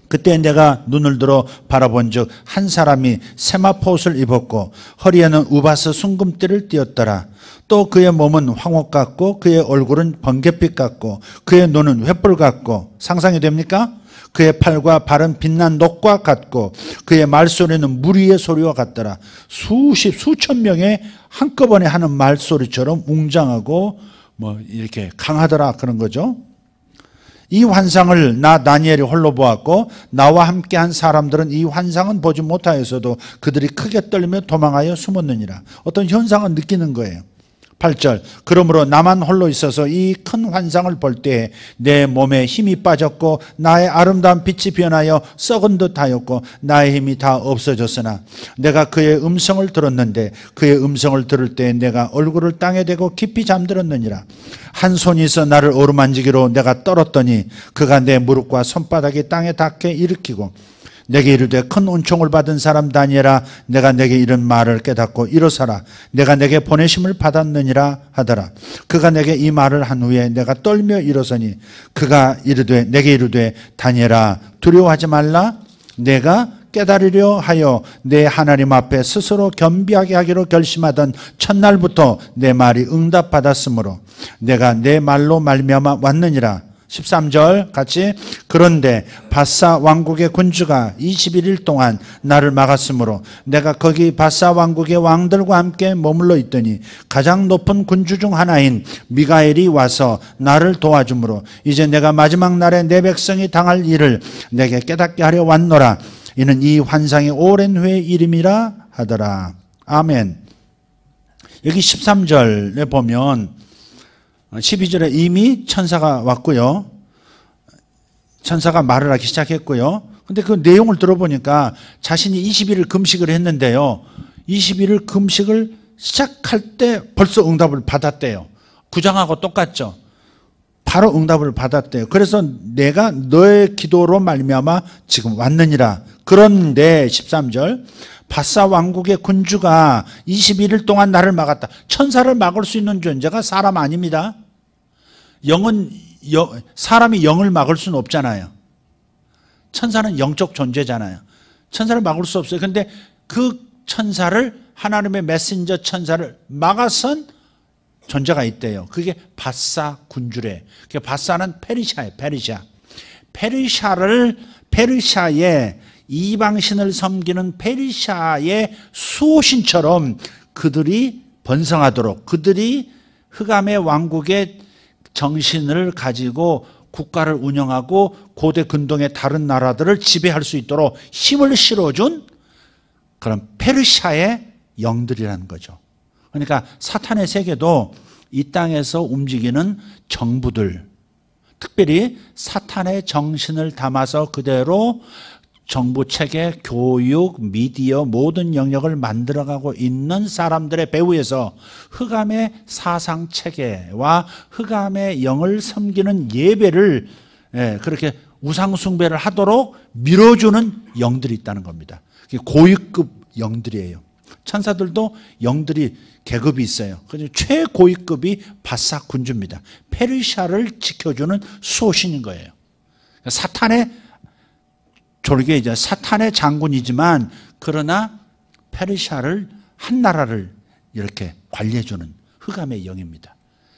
그때 내가 눈을 들어 바라본 즉 한 사람이 세마포옷을 입었고 허리에는 우바스 순금띠를 띠었더라. 또 그의 몸은 황옥 같고 그의 얼굴은 번갯빛 같고 그의 눈은 횃불 같고 상상이 됩니까? 그의 팔과 발은 빛난 녹과 같고 그의 말소리는 물 위의 소리와 같더라. 수천 명의 한꺼번에 하는 말소리처럼 웅장하고 뭐 이렇게 강하더라 그런 거죠. 이 환상을 나 다니엘이 홀로 보았고 나와 함께한 사람들은 이 환상은 보지 못하였어도 그들이 크게 떨리며 도망하여 숨었느니라. 어떤 현상을 느끼는 거예요. 8절 그러므로 나만 홀로 있어서 이 큰 환상을 볼 때에 내 몸에 힘이 빠졌고 나의 아름다운 빛이 변하여 썩은 듯하였고 나의 힘이 다 없어졌으나 내가 그의 음성을 들었는데 그의 음성을 들을 때 내가 얼굴을 땅에 대고 깊이 잠들었느니라. 한 손이 있어 나를 어루만지기로 내가 떨었더니 그가 내 무릎과 손바닥이 땅에 닿게 일으키고 내게 이르되 큰 은총을 받은 사람 다니엘아 내가 내게 이런 말을 깨닫고 일어서라 내가 내게 보내심을 받았느니라 하더라. 그가 내게 이 말을 한 후에 내가 떨며 일어서니 그가 내게 이르되 다니엘아 두려워하지 말라 내가 깨달으려 하여 내 하나님 앞에 스스로 겸비하게 하기로 결심하던 첫날부터 내 말이 응답받았으므로 내가 내 말로 말미암아 왔느니라. 13절 같이 그런데 바사 왕국의 군주가 21일 동안 나를 막았으므로 내가 거기 바사 왕국의 왕들과 함께 머물러 있더니 가장 높은 군주 중 하나인 미가엘이 와서 나를 도와주므로 이제 내가 마지막 날에 내 백성이 당할 일을 내게 깨닫게 하려 왔노라. 이는 이 환상의 오랜 후의 일임이라 하더라. 아멘. 여기 13절에 보면 12절에 이미 천사가 왔고요. 천사가 말을 하기 시작했고요. 근데 그 내용을 들어보니까 자신이 20일을 금식을 했는데요. 20일을 금식을 시작할 때 벌써 응답을 받았대요. 구장하고 똑같죠. 바로 응답을 받았대요. 그래서 내가 너의 기도로 말미암아 지금 왔느니라. 그런데 13절 바사 왕국의 군주가 21일 동안 나를 막았다. 천사를 막을 수 있는 존재가 사람 아닙니다. 사람이 영을 막을 수는 없잖아요. 천사는 영적 존재잖아요. 천사를 막을 수 없어요. 그런데 그 천사를 하나님의 메신저 천사를 막아선 존재가 있대요. 그게 바사 군주래. 바사는 페르시아예요. 페르시아의 이방신을 섬기는 페르시아의 수호신처럼 그들이 번성하도록 그들이 흑암의 왕국의 정신을 가지고 국가를 운영하고 고대 근동의 다른 나라들을 지배할 수 있도록 힘을 실어준 그런 페르시아의 영들이라는 거죠. 그러니까 사탄의 세계도 이 땅에서 움직이는 정부들, 특별히 사탄의 정신을 담아서 그대로 정부 체계, 교육, 미디어 모든 영역을 만들어가고 있는 사람들의 배후에서 흑암의 사상 체계와 흑암의 영을 섬기는 예배를 그렇게 우상 숭배를 하도록 밀어주는 영들이 있다는 겁니다. 고위급 영들이에요. 천사들도 영들이 계급이 있어요. 그래서 최고위급이 바사 군주입니다. 페르시아를 지켜주는 수호신인 거예요. 사탄의 졸게 이제 사탄의 장군이지만 그러나 페르시아를 한 나라를 이렇게 관리해주는 흑암의 영입니다.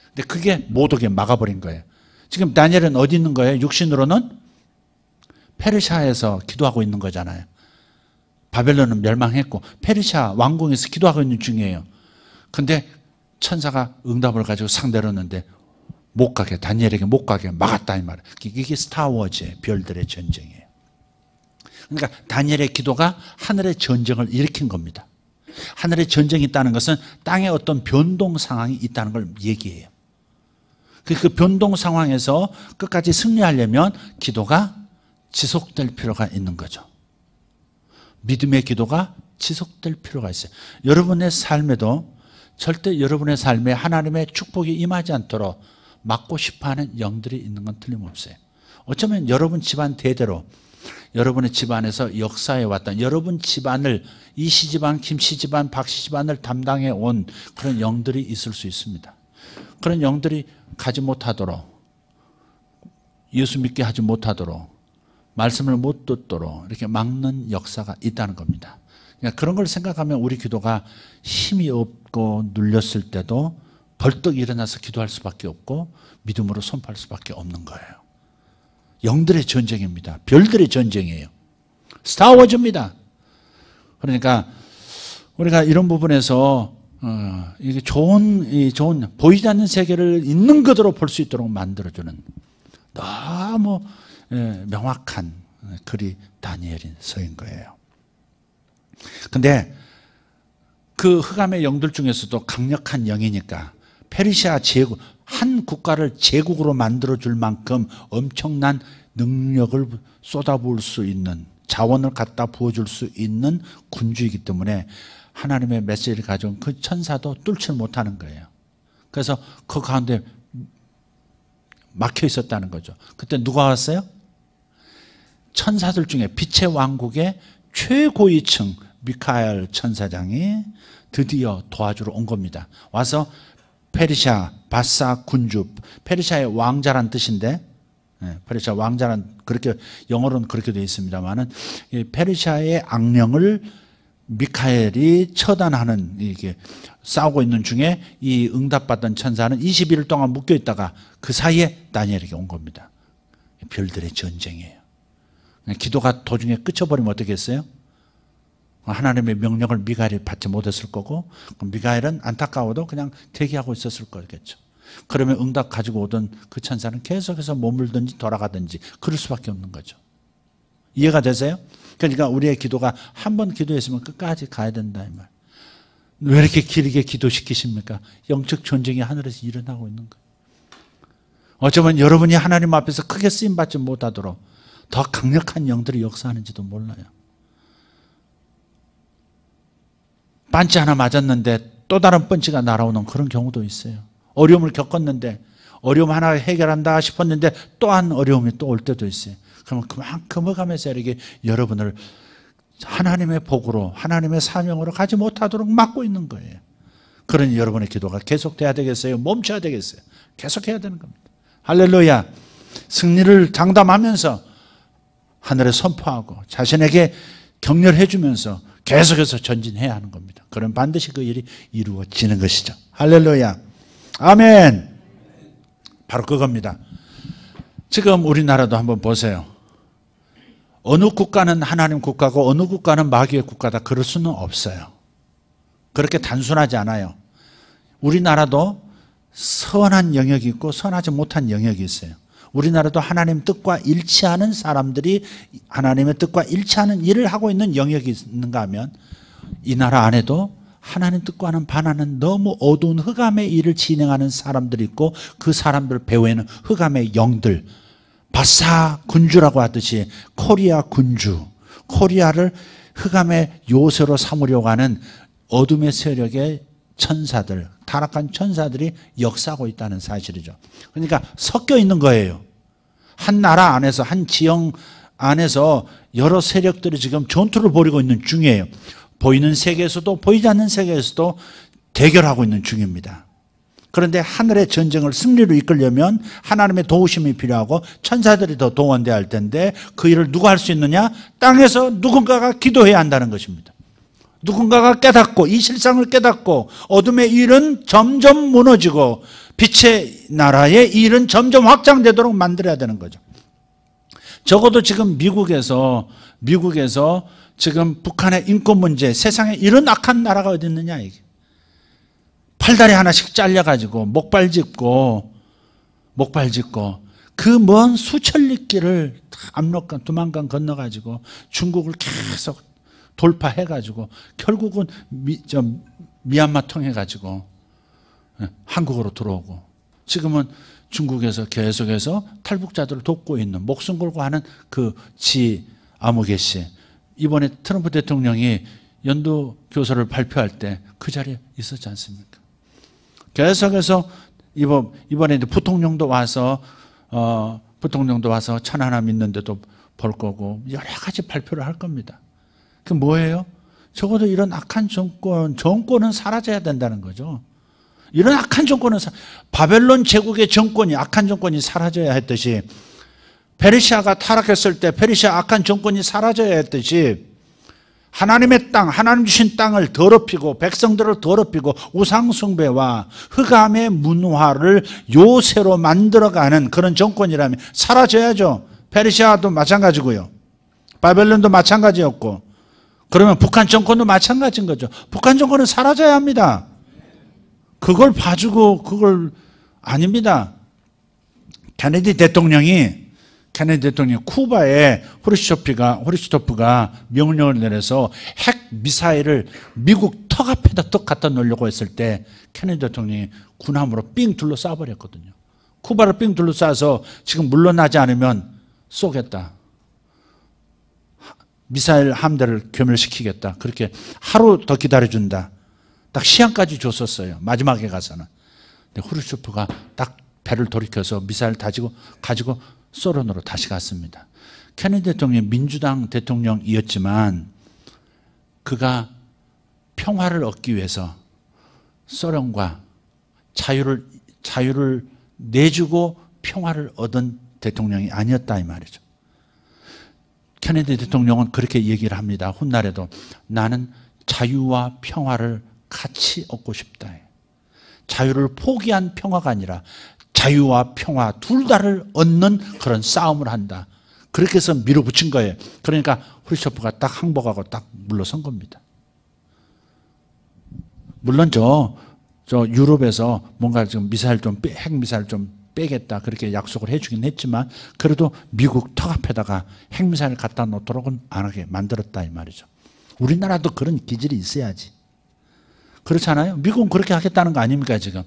근데 그게 못 오게 막아버린 거예요. 지금 다니엘은 어디 있는 거예요? 육신으로는 페르시아에서 기도하고 있는 거잖아요. 바벨론은 멸망했고 페르시아 왕궁에서 기도하고 있는 중이에요. 근데 천사가 응답을 가지고 상대로 했는데 못 가게, 다니엘에게 못 가게 막았다 이 말이에요. 이게 스타워즈의 별들의 전쟁이에요. 그러니까 다니엘의 기도가 하늘의 전쟁을 일으킨 겁니다. 하늘의 전쟁이 있다는 것은 땅에 어떤 변동 상황이 있다는 걸 얘기해요. 그 변동 상황에서 끝까지 승리하려면 기도가 지속될 필요가 있는 거죠. 믿음의 기도가 지속될 필요가 있어요. 여러분의 삶에도 절대 여러분의 삶에 하나님의 축복이 임하지 않도록 막고 싶어하는 영들이 있는 건 틀림없어요. 어쩌면 여러분 집안 대대로 여러분의 집안에서 역사해 왔던 여러분 집안을 이씨 집안, 김씨 집안, 박씨 집안을 담당해 온 그런 영들이 있을 수 있습니다. 그런 영들이 가지 못하도록 예수 믿게 하지 못하도록 말씀을 못 듣도록 이렇게 막는 역사가 있다는 겁니다. 그러니까 그런 걸 생각하면 우리 기도가 힘이 없고 눌렸을 때도 벌떡 일어나서 기도할 수밖에 없고 믿음으로 선포할 수밖에 없는 거예요. 영들의 전쟁입니다. 별들의 전쟁이에요. 스타워즈입니다. 그러니까 우리가 이런 부분에서 이게 좋은 보이지 않는 세계를 있는 그대로 볼 수 있도록 만들어주는 너무 명확한 글이 다니엘인 서인 거예요. 근데 그 흑암의 영들 중에서도 강력한 영이니까 페르시아 제국, 한 국가를 제국으로 만들어줄 만큼 엄청난 능력을 쏟아부을 수 있는, 자원을 갖다 부어줄 수 있는 군주이기 때문에 하나님의 메시지를 가져온 그 천사도 뚫지 못하는 거예요. 그래서 그 가운데 막혀 있었다는 거죠. 그때 누가 왔어요? 천사들 중에 빛의 왕국의 최고위층 미카엘 천사장이 드디어 도와주러 온 겁니다. 와서 페르시아 바사 군주, 페르시아의 왕자란 뜻인데, 페르시아 왕자란, 그렇게 영어로는 그렇게 되어 있습니다만은 페르시아의 악령을 미카엘이 처단하는, 이게 싸우고 있는 중에 이 응답받던 천사는 21일 동안 묶여 있다가 그 사이에 다니엘에게 온 겁니다. 별들의 전쟁이에요. 기도가 도중에 끝쳐버리면 어떻게 했어요? 하나님의 명령을 미가엘이 받지 못했을 거고, 미가엘은 안타까워도 그냥 대기하고 있었을 거겠죠. 그러면 응답 가지고 오던 그 천사는 계속해서 머물든지 돌아가든지 그럴 수밖에 없는 거죠. 이해가 되세요? 그러니까 우리의 기도가 한 번 기도했으면 끝까지 가야 된다 이 말. 왜 이렇게 길게 기도시키십니까? 영적 전쟁이 하늘에서 일어나고 있는 거예요. 어쩌면 여러분이 하나님 앞에서 크게 쓰임받지 못하도록 더 강력한 영들이 역사하는지도 몰라요. 반지 하나 맞았는데 또 다른 번지가 날아오는 그런 경우도 있어요. 어려움을 겪었는데 어려움 하나 해결한다 싶었는데 또한 어려움이 또 올 때도 있어요. 그러면 그만큼 흑암에서 이렇게 여러분을 하나님의 복으로, 하나님의 사명으로 가지 못하도록 막고 있는 거예요. 그러니 여러분의 기도가 계속돼야 되겠어요? 멈춰야 되겠어요? 계속해야 되는 겁니다. 할렐루야. 승리를 장담하면서 하늘에 선포하고 자신에게 격려해 주면서 계속해서 전진해야 하는 겁니다. 그럼 반드시 그 일이 이루어지는 것이죠. 할렐루야. 아멘. 바로 그겁니다. 지금 우리나라도 한번 보세요. 어느 국가는 하나님 국가고 어느 국가는 마귀의 국가다, 그럴 수는 없어요. 그렇게 단순하지 않아요. 우리나라도 선한 영역이 있고 선하지 못한 영역이 있어요. 우리나라도 하나님 뜻과 일치하는 사람들이 하나님의 뜻과 일치하는 일을 하고 있는 영역이 있는가 하면, 이 나라 안에도 하나님 뜻과는 반하는 너무 어두운 흑암의 일을 진행하는 사람들이 있고, 그 사람들 배후에는 흑암의 영들, 바사 군주라고 하듯이 코리아 군주, 코리아를 흑암의 요새로 삼으려고 하는 어둠의 세력의 천사들, 타락한 천사들이 역사하고 있다는 사실이죠. 그러니까 섞여 있는 거예요. 한 나라 안에서, 한 지형 안에서 여러 세력들이 지금 전투를 벌이고 있는 중이에요. 보이는 세계에서도 보이지 않는 세계에서도 대결하고 있는 중입니다. 그런데 하늘의 전쟁을 승리로 이끌려면 하나님의 도우심이 필요하고 천사들이 더 동원돼야 할 텐데, 그 일을 누가 할 수 있느냐? 땅에서 누군가가 기도해야 한다는 것입니다. 누군가가 깨닫고, 이 실상을 깨닫고, 어둠의 일은 점점 무너지고 빛의 나라의 일은 점점 확장되도록 만들어야 되는 거죠. 적어도 지금 미국에서 지금 북한의 인권 문제, 세상에 이런 악한 나라가 어디 있느냐, 이게. 팔다리 하나씩 잘려가지고 목발 짚고 그 먼 수천리 길을 압록강, 두만강 건너가지고 중국을 계속 돌파해가지고 결국은 미얀마 통해가지고 한국으로 들어오고, 지금은 중국에서 계속해서 탈북자들을 돕고 있는, 목숨 걸고 하는 그 지 아무개 씨, 이번에 트럼프 대통령이 연두 교서를 발표할 때 그 자리에 있었지 않습니까? 계속해서 이번에 부통령도 와서 천 하나 믿는데도 볼 거고 여러 가지 발표를 할 겁니다. 그 뭐예요? 적어도 이런 악한 정권은 사라져야 된다는 거죠. 이런 악한 정권은, 바벨론 제국의 정권이, 악한 정권이 사라져야 했듯이, 페르시아가 타락했을 때 페르시아 악한 정권이 사라져야 했듯이, 하나님의 땅, 하나님 주신 땅을 더럽히고 백성들을 더럽히고 우상숭배와 흑암의 문화를 요새로 만들어가는 그런 정권이라면 사라져야죠. 페르시아도 마찬가지고요. 바벨론도 마찬가지였고, 그러면 북한 정권도 마찬가지인 거죠. 북한 정권은 사라져야 합니다. 그걸 봐주고 그걸 아닙니다. 케네디 대통령이 쿠바에 후르시초프가 명령을 내려서 핵 미사일을 미국 턱 앞에다 턱 갖다 놓으려고 했을 때 케네디 대통령이 군함으로 삥 둘러싸 버렸거든요. 쿠바를 삥 둘러싸서 지금 물러나지 않으면 쏘겠다. 미사일 함대를 괴멸시키겠다. 그렇게 하루 더 기다려준다. 딱 시한까지 줬었어요. 마지막에 가서는. 근데 후르시초프가 딱 배를 돌이켜서 미사일 가지고 소련으로 다시 갔습니다. 케네디 대통령이 민주당 대통령이었지만 그가 평화를 얻기 위해서 소련과 자유를 내주고 평화를 얻은 대통령이 아니었다 이 말이죠. 케네디 대통령은 그렇게 얘기를 합니다. 훗날에도 나는 자유와 평화를 같이 얻고 싶다. 자유를 포기한 평화가 아니라 자유와 평화 둘 다를 얻는 그런 싸움을 한다. 그렇게 해서 밀어붙인 거예요. 그러니까 후르시초프가 딱 항복하고 딱 물러선 겁니다. 물론 저 유럽에서 뭔가 좀 핵 미사일 좀 빼겠다 그렇게 약속을 해주긴 했지만 그래도 미국 턱 앞에다가 핵미사일 갖다 놓도록은 안 하게 만들었다 이 말이죠. 우리나라도 그런 기질이 있어야지. 그렇잖아요. 미국은 그렇게 하겠다는 거 아닙니까 지금.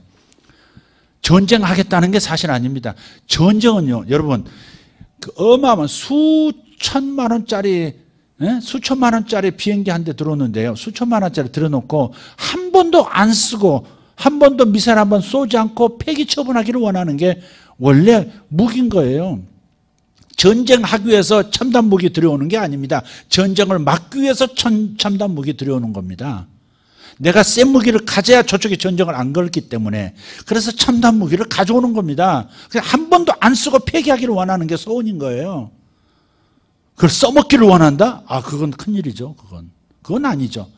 전쟁하겠다는 게 사실 아닙니다. 전쟁은요 여러분 그 어마어마한 수천만 원짜리 비행기 한 대 들어오는데요. 수천만 원짜리 들어놓고 한 번도 안 쓰고 한 번도 미사일 한 번 쏘지 않고 폐기 처분하기를 원하는 게 원래 무기인 거예요. 전쟁하기 위해서 첨단 무기 들여오는 게 아닙니다. 전쟁을 막기 위해서 첨단 무기 들여오는 겁니다. 내가 센 무기를 가져야 저쪽에 전쟁을 안 걸기 때문에 그래서 첨단 무기를 가져오는 겁니다. 한 번도 안 쓰고 폐기하기를 원하는 게 소원인 거예요. 그걸 써먹기를 원한다? 그건 큰일이죠. 그건 아니죠.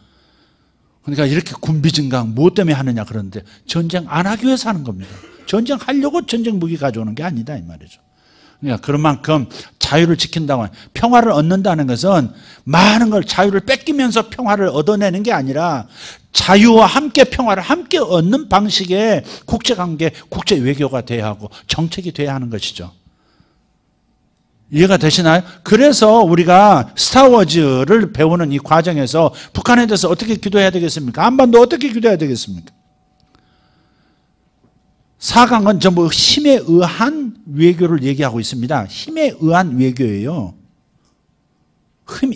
그러니까 이렇게 군비증강 무엇 때문에 하느냐 그러는데 전쟁 안 하기 위해서 하는 겁니다. 전쟁하려고 전쟁 무기 가져오는 게 아니다 이 말이죠. 그러니까 그런 만큼 자유를 지킨다고 평화를 얻는다는 것은 많은 걸 자유를 뺏기면서 평화를 얻어내는 게 아니라 자유와 함께 평화를 함께 얻는 방식의 국제관계, 국제외교가 돼야 하고 정책이 돼야 하는 것이죠. 이해가 되시나요? 그래서 우리가 스타워즈를 배우는 이 과정에서 북한에 대해서 어떻게 기도해야 되겠습니까? 한반도 어떻게 기도해야 되겠습니까? 4강은 전부 힘에 의한 외교를 얘기하고 있습니다. 힘에 의한 외교예요.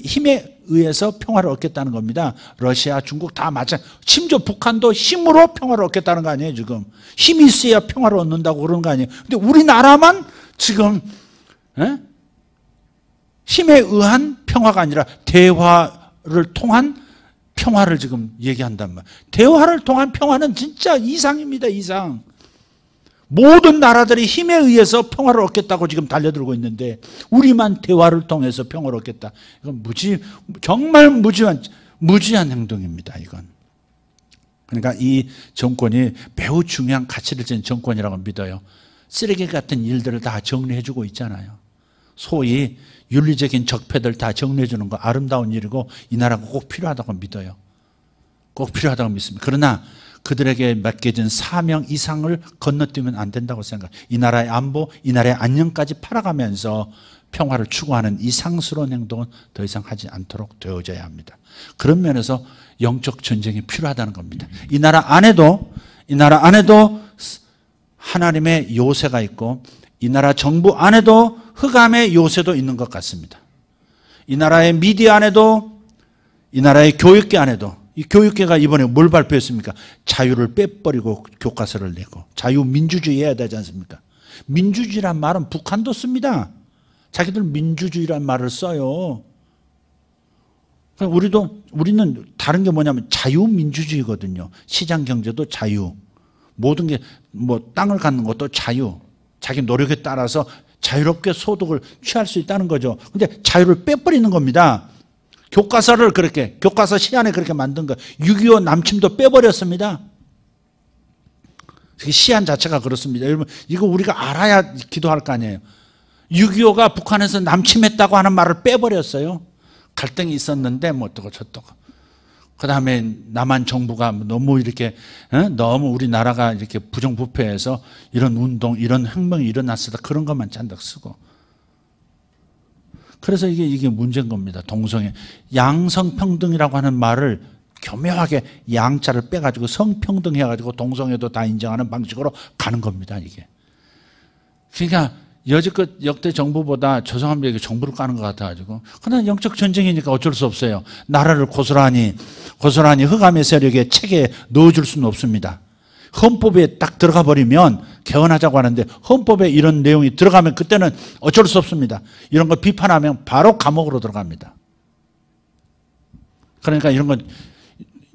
힘에 의해서 평화를 얻겠다는 겁니다. 러시아, 중국 다 마찬가지. 심지어 북한도 힘으로 평화를 얻겠다는 거 아니에요 지금. 힘이 있어야 평화를 얻는다고 그러는 거 아니에요. 근데 우리나라만 지금 힘에 의한 평화가 아니라 대화를 통한 평화를 지금 얘기한단 말이에요. 대화를 통한 평화는 진짜 이상입니다. 이상. 모든 나라들이 힘에 의해서 평화를 얻겠다고 지금 달려들고 있는데 우리만 대화를 통해서 평화를 얻겠다. 이건 정말 무지한 행동입니다. 이건. 그러니까 이 정권이 매우 중요한 가치를 지닌 정권이라고 믿어요. 쓰레기 같은 일들을 다 정리해주고 있잖아요. 소위 윤리적인 적폐들 다 정리해주는 거 아름다운 일이고 이 나라가 꼭 필요하다고 믿어요. 꼭 필요하다고 믿습니다. 그러나 그들에게 맡겨진 사명 이상을 건너뛰면 안 된다고 생각해요. 이 나라의 안보, 이 나라의 안녕까지 팔아가면서 평화를 추구하는 이상스러운 행동은 더 이상 하지 않도록 되어져야 합니다. 그런 면에서 영적 전쟁이 필요하다는 겁니다. 이 나라 안에도 하나님의 요새가 있고 이 나라 정부 안에도 흑암의 요새도 있는 것 같습니다. 이 나라의 미디어 안에도 이 나라의 교육계 안에도 이 교육계가 이번에 뭘 발표했습니까? 자유를 빼버리고 교과서를 내고 자유민주주의 해야 되지 않습니까? 민주주의란 말은 북한도 씁니다. 자기들 민주주의란 말을 써요. 우리는 다른 게 뭐냐면 자유민주주의거든요. 시장경제도 자유, 모든 게 뭐 땅을 갖는 것도 자유, 자기 노력에 따라서 자유롭게 소득을 취할 수 있다는 거죠. 근데 자유를 빼버리는 겁니다. 교과서 시안에 그렇게 만든 거. 6.25 남침도 빼버렸습니다. 시안 자체가 그렇습니다. 여러분, 이거 우리가 알아야 기도할 거 아니에요. 6.25가 북한에서 남침했다고 하는 말을 빼버렸어요. 갈등이 있었는데, 뭐 어떠고 저떠고. 그 다음에 남한 정부가 너무 이렇게 너무 우리나라가 이렇게 부정부패해서 이런 운동, 이런 혁명이 일어났으다 그런 것만 짠득 쓰고. 그래서 이게 문제인 겁니다. 동성애. 양성평등이라고 하는 말을 교묘하게 양자를 빼가지고 성평등 해가지고 동성애도 다 인정하는 방식으로 가는 겁니다. 이게. 그러니까 여지껏 역대 정부보다 죄송합니다. 이게 정부를 까는 것 같아가지고. 그러나 영적 전쟁이니까 어쩔 수 없어요. 나라를 고스란히 흑암의 세력의 체계에 넣어줄 수는 없습니다. 헌법에 딱 들어가 버리면 개헌하자고 하는데 헌법에 이런 내용이 들어가면 그때는 어쩔 수 없습니다. 이런 거 비판하면 바로 감옥으로 들어갑니다. 그러니까 이런 건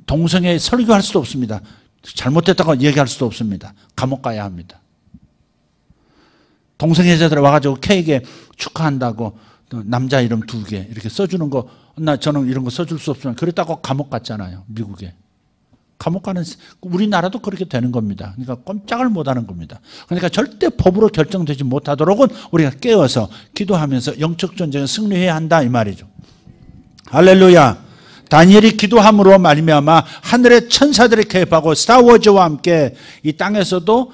동성애 설교할 수도 없습니다. 잘못됐다고 얘기할 수도 없습니다. 감옥 가야 합니다. 동성애자들 와가지고 케이크에 축하한다고 남자 이름 2개 이렇게 써주는 거, 저는 이런 거 써줄 수 없지만 그랬다고 감옥 갔잖아요. 미국에. 감옥 가는, 우리나라도 그렇게 되는 겁니다. 그러니까 꼼짝을 못 하는 겁니다. 그러니까 절대 법으로 결정되지 못하도록은 우리가 깨어서 기도하면서 영적 전쟁에 승리해야 한다 이 말이죠. 할렐루야. 다니엘이 기도함으로 말미암아 하늘의 천사들이 개입하고 스타워즈와 함께 이 땅에서도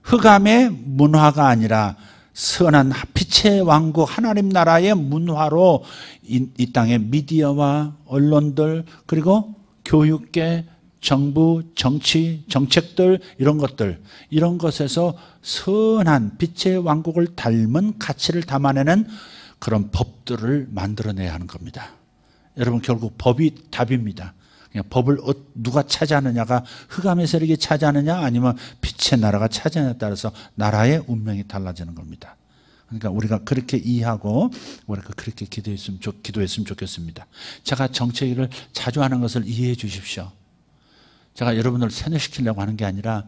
흑암의 문화가 아니라 선한 빛의 왕국 하나님 나라의 문화로 이 땅의 미디어와 언론들 그리고 교육계, 정부, 정치, 정책들 이런 것들 이런 것에서 선한 빛의 왕국을 닮은 가치를 담아내는 그런 법들을 만들어내야 하는 겁니다. 여러분 결국 법이 답입니다. 그냥 법을 누가 차지하느냐가 흑암의 세력이 차지하느냐 아니면 빛의 나라가 차지하느냐에 따라서 나라의 운명이 달라지는 겁니다. 그러니까 우리가 그렇게 이해하고 우리가 그렇게 기도했으면 좋겠습니다. 제가 정치 얘기를 자주 하는 것을 이해해 주십시오. 제가 여러분을 세뇌시키려고 하는 게 아니라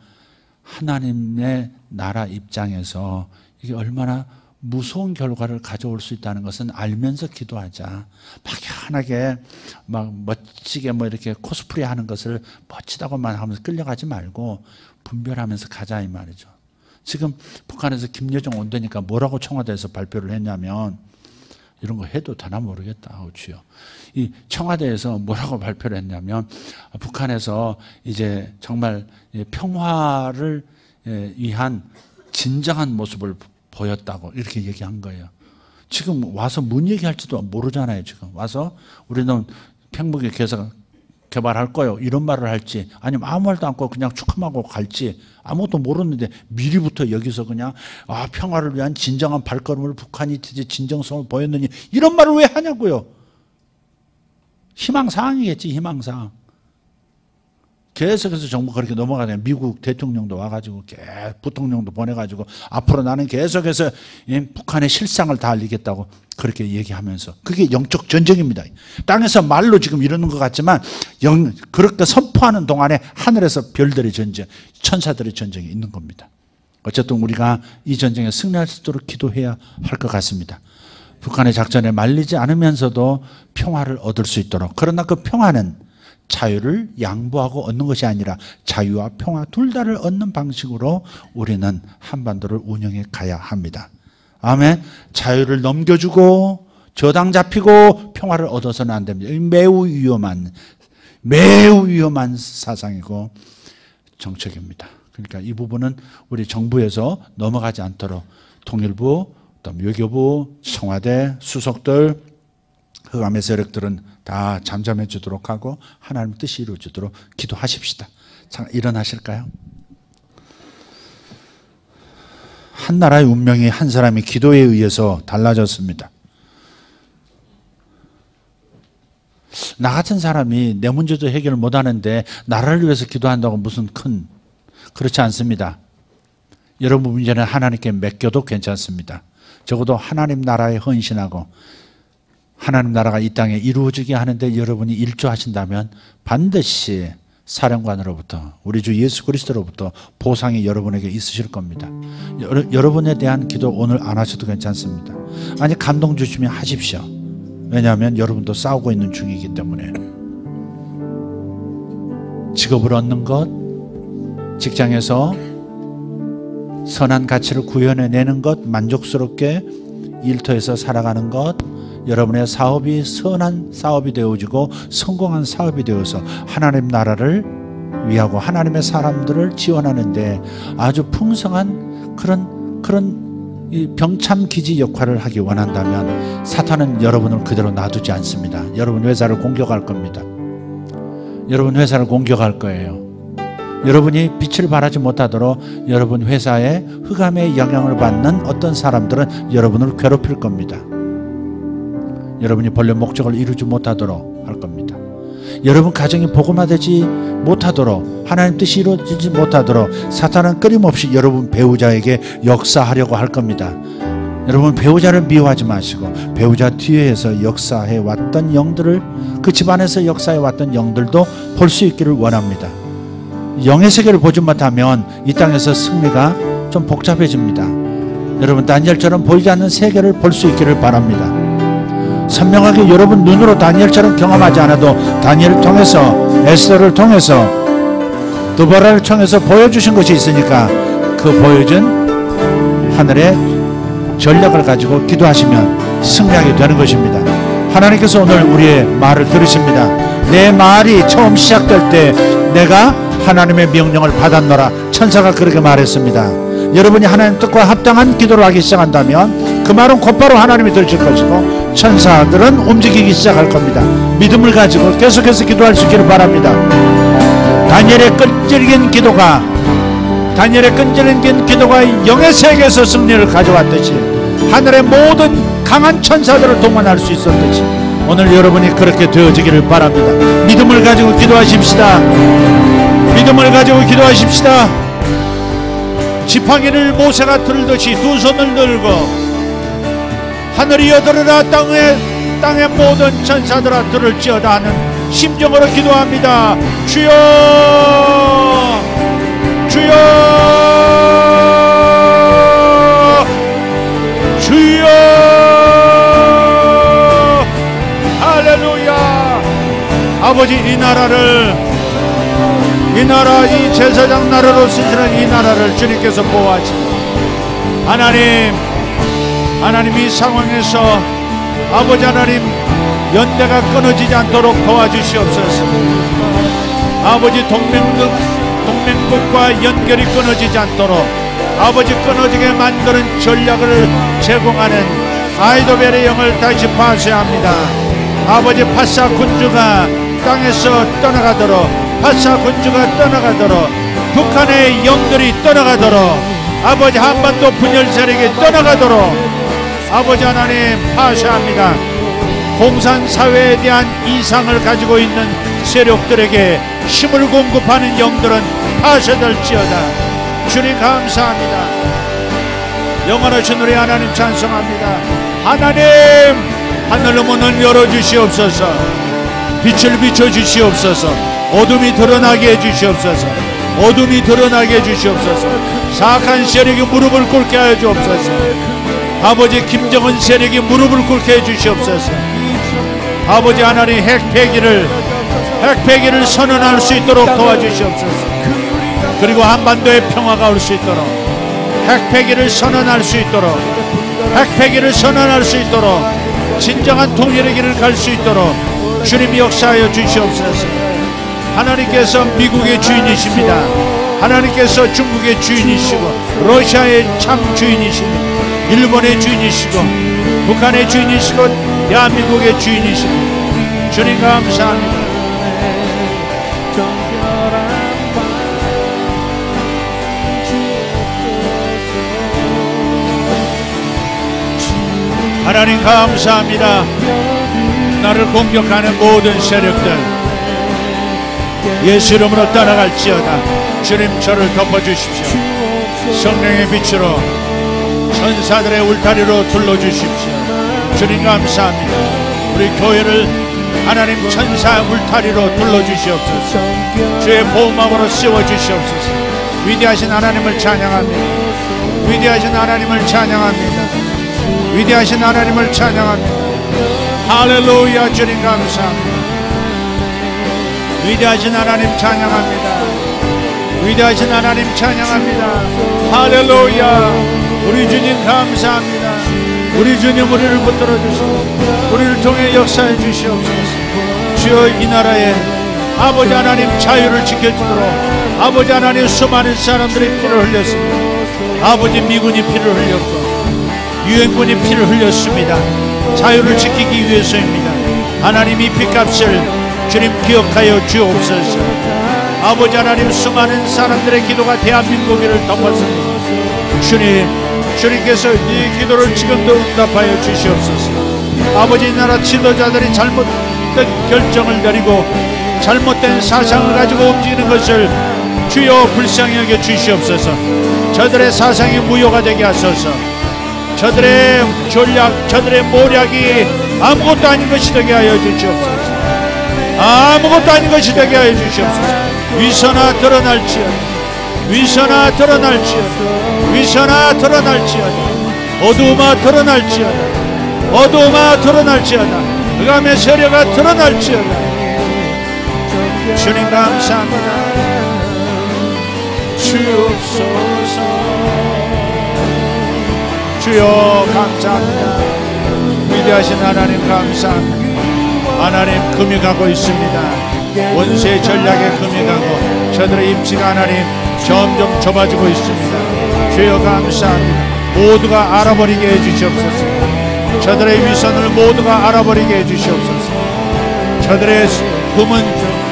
하나님의 나라 입장에서 이게 얼마나 무서운 결과를 가져올 수 있다는 것은 알면서 기도하자. 막연하게 막 멋지게 뭐 이렇게 코스프레 하는 것을 멋지다고만 하면서 끌려가지 말고 분별하면서 가자 이 말이죠. 지금 북한에서 김여정 온다니까 뭐라고 청와대에서 발표를 했냐면 이런 거 해도 되나 모르겠다. 주여. 이 청와대에서 뭐라고 발표를 했냐면 북한에서 이제 정말 평화를 위한 진정한 모습을 보였다고 이렇게 얘기한 거예요. 지금 와서 뭔 얘기할지도 모르잖아요. 지금 와서 우리는 평북에 개발할 거예요. 이런 말을 할지 아니면 아무 말도 않고 그냥 축하하고 갈지 아무것도 모르는데 미리부터 여기서 그냥 평화를 위한 진정한 발걸음을 북한이 진정성을 보였느니 이런 말을 왜 하냐고요. 희망사항이겠지. 희망사항. 계속해서 정부가 그렇게 넘어가네요. 미국 대통령도 와가지고 부통령도 보내가지고 앞으로 나는 계속해서 북한의 실상을 다 알리겠다고 그렇게 얘기하면서 그게 영적 전쟁입니다. 땅에서 말로 지금 이러는 것 같지만 그렇게 선포하는 동안에 하늘에서 별들의 전쟁, 천사들의 전쟁이 있는 겁니다. 어쨌든 우리가 이 전쟁에 승리할 수 있도록 기도해야 할 것 같습니다. 북한의 작전에 말리지 않으면서도 평화를 얻을 수 있도록. 그러나 그 평화는 자유를 양보하고 얻는 것이 아니라 자유와 평화 둘 다를 얻는 방식으로 우리는 한반도를 운영해 가야 합니다. 아멘. 자유를 넘겨주고 저당 잡히고 평화를 얻어서는 안 됩니다. 매우 위험한 사상이고 정책입니다. 그러니까 이 부분은 우리 정부에서 넘어가지 않도록 통일부, 외교부, 청와대, 수석들, 흑암의 세력들은 다 잠잠해 주도록 하고 하나님의 뜻이 이루어지도록 기도하십시다. 자, 일어나실까요? 한 나라의 운명이 한 사람의 기도에 의해서 달라졌습니다. 나 같은 사람이 내 문제도 해결 못하는데 나라를 위해서 기도한다고 무슨 그렇지 않습니다. 여러분 문제는 하나님께 맡겨도 괜찮습니다. 적어도 하나님 나라에 헌신하고 하나님 나라가 이 땅에 이루어지게 하는데 여러분이 일조하신다면 반드시 사령관으로부터 우리 주 예수 그리스도로부터 보상이 여러분에게 있으실 겁니다. 여러분에 대한 기도 오늘 안 하셔도 괜찮습니다. 아니 감동 주시면 하십시오. 왜냐하면 여러분도 싸우고 있는 중이기 때문에. 직업을 얻는 것, 직장에서 선한 가치를 구현해내는 것, 만족스럽게 일터에서 살아가는 것, 여러분의 사업이 선한 사업이 되어지고 성공한 사업이 되어서 하나님 나라를 위하고 하나님의 사람들을 지원하는데 아주 풍성한 그런 이 병참기지 역할을 하기 원한다면 사탄은 여러분을 그대로 놔두지 않습니다. 여러분 회사를 공격할 겁니다. 여러분 회사를 공격할 거예요. 여러분이 빛을 발하지 못하도록 여러분 회사의 흑암의 영향을 받는 어떤 사람들은 여러분을 괴롭힐 겁니다. 여러분이 본래 목적을 이루지 못하도록 할 겁니다. 여러분 가정이 복음화되지 못하도록 하나님 뜻이 이루어지지 못하도록 사탄은 끊임없이 여러분 배우자에게 역사하려고 할 겁니다. 여러분 배우자를 미워하지 마시고 배우자 뒤에서 역사해 왔던 영들을 그 집안에서 역사해 왔던 영들도 볼 수 있기를 원합니다. 영의 세계를 보지 못하면 이 땅에서 승리가 좀 복잡해집니다. 여러분 다니엘처럼 보이지 않는 세계를 볼 수 있기를 바랍니다. 선명하게 여러분 눈으로 다니엘처럼 경험하지 않아도 다니엘을 통해서 에스더를 통해서 드보라를 통해서 보여주신 것이 있으니까 그 보여준 하늘의 전략을 가지고 기도하시면 승리하게 되는 것입니다. 하나님께서 오늘 우리의 말을 들으십니다. 내 말이 처음 시작될 때 내가 하나님의 명령을 받았노라. 천사가 그렇게 말했습니다. 여러분이 하나님 뜻과 합당한 기도를 하기 시작한다면 그 말은 곧바로 하나님이 들으실 것이고 천사들은 움직이기 시작할 겁니다. 믿음을 가지고 계속해서 기도할 수 있기를 바랍니다. 다니엘의 끈질긴 기도가 영의 세계에서 승리를 가져왔듯이 하늘의 모든 강한 천사들을 동원할 수 있었듯이 오늘 여러분이 그렇게 되어지기를 바랍니다. 믿음을 가지고 기도하십시다. 믿음을 가지고 기도하십시다. 지팡이를 모세가 들듯이 두 손을 들고 하늘이 여들으라 땅의 모든 천사들아 들을지어다 하는 심정으로 기도합니다. 주여 주여 주여 할렐루야. 아버지 이 나라 이 제사장 나라로 쓰시는 이 나라를 주님께서 보호하시고 하나님 이 상황에서 아버지 하나님 연대가 끊어지지 않도록 도와주시옵소서. 아버지 동맹국과 연결이 끊어지지 않도록 아버지 끊어지게 만드는 전략을 제공하는 아이도벨의 영을 다시 파쇄합니다. 아버지 파사 군주가 땅에서 떠나가도록 북한의 영들이 떠나가도록 아버지 한반도 분열 세력이 떠나가도록 아버지 하나님 파쇄합니다. 공산사회에 대한 이상을 가지고 있는 세력들에게 힘을 공급하는 영들은 파쇄될지어다. 주님 감사합니다. 영원하신 우리 하나님 찬송합니다. 하나님 하늘의 문을 열어주시옵소서. 빛을 비춰주시옵소서. 어둠이 드러나게 해주시옵소서. 사악한 세력이 무릎을 꿇게 하여 주옵소서. 아버지 김정은 세력이 무릎을 꿇게 해주시옵소서. 아버지 하나님 핵폐기를 선언할 수 있도록 도와주시옵소서. 그리고 한반도의 평화가 올 수 있도록 핵폐기를 선언할 수 있도록 진정한 통일의 길을 갈 수 있도록 주님이 역사하여 주시옵소서. 하나님께서 미국의 주인이십니다. 하나님께서 중국의 주인이시고 러시아의 참 주인이시고 일본의 주인이시고 북한의 주인이시고 대한민국의 주인이시고 주님 감사합니다. 하나님 감사합니다. 나를 공격하는 모든 세력들 예수 이름으로 떠나갈지어다. 주님 저를 덮어주십시오. 성령의 빛으로 천사들의 울타리로 둘러주십시오. 주님 감사합니다. 우리 교회를 하나님 천사 울타리로 둘러주시옵소서. 주의 보호막으로 씌워주시옵소서. 위대하신 하나님을 찬양합니다. 할렐루야. 주님 감사합니다. 위대하신 하나님 찬양합니다. 할렐루야. 우리 주님 감사합니다. 우리 주님 우리를 붙들어 주시고 우리를 통해 역사해 주시옵소서. 주여 이 나라에 아버지 하나님 자유를 지켜주도록 아버지 하나님 수많은 사람들이 피를 흘렸습니다. 아버지 미군이 피를 흘렸고 유엔군이 피를 흘렸습니다. 자유를 지키기 위해서입니다. 하나님 이 피값을 주님 기억하여 주옵소서. 아버지 하나님 수많은 사람들의 기도가 대한민국을 덮었습니다. 주님께서 이 기도를 지금도 응답하여 주시옵소서. 아버지 이 나라 지도자들이 잘못된 결정을 내리고 잘못된 사상을 가지고 움직이는 것을 주여 불쌍히 여겨 주시옵소서. 저들의 사상이 무효가 되게 하소서. 저들의 전략, 저들의 모략이 아무것도 아닌 것이 되게 하여 주시옵소서. 아무것도 아닌 것이 되게 하여 주시옵소서. 위선아 드러날지어다. 위선아 드러날지어다. 위선아 드러날지어다. 어두움아 드러날지어다. 어두움아 드러날지어다. 흑암의 세력아 드러날지어다. 주님 감사합니다. 주옵소서. 주여 감사합니다. 위대하신 하나님 감사합니다. 하나님 금이 가고 있습니다. 원수의 전략에 금이 가고 저들의 입지가 하나님 점점 좁아지고 있습니다. 주여 감사합니다. 모두가 알아버리게 해주시옵소서. 저들의 위선을 모두가 알아버리게 해주시옵소서. 저들의 금은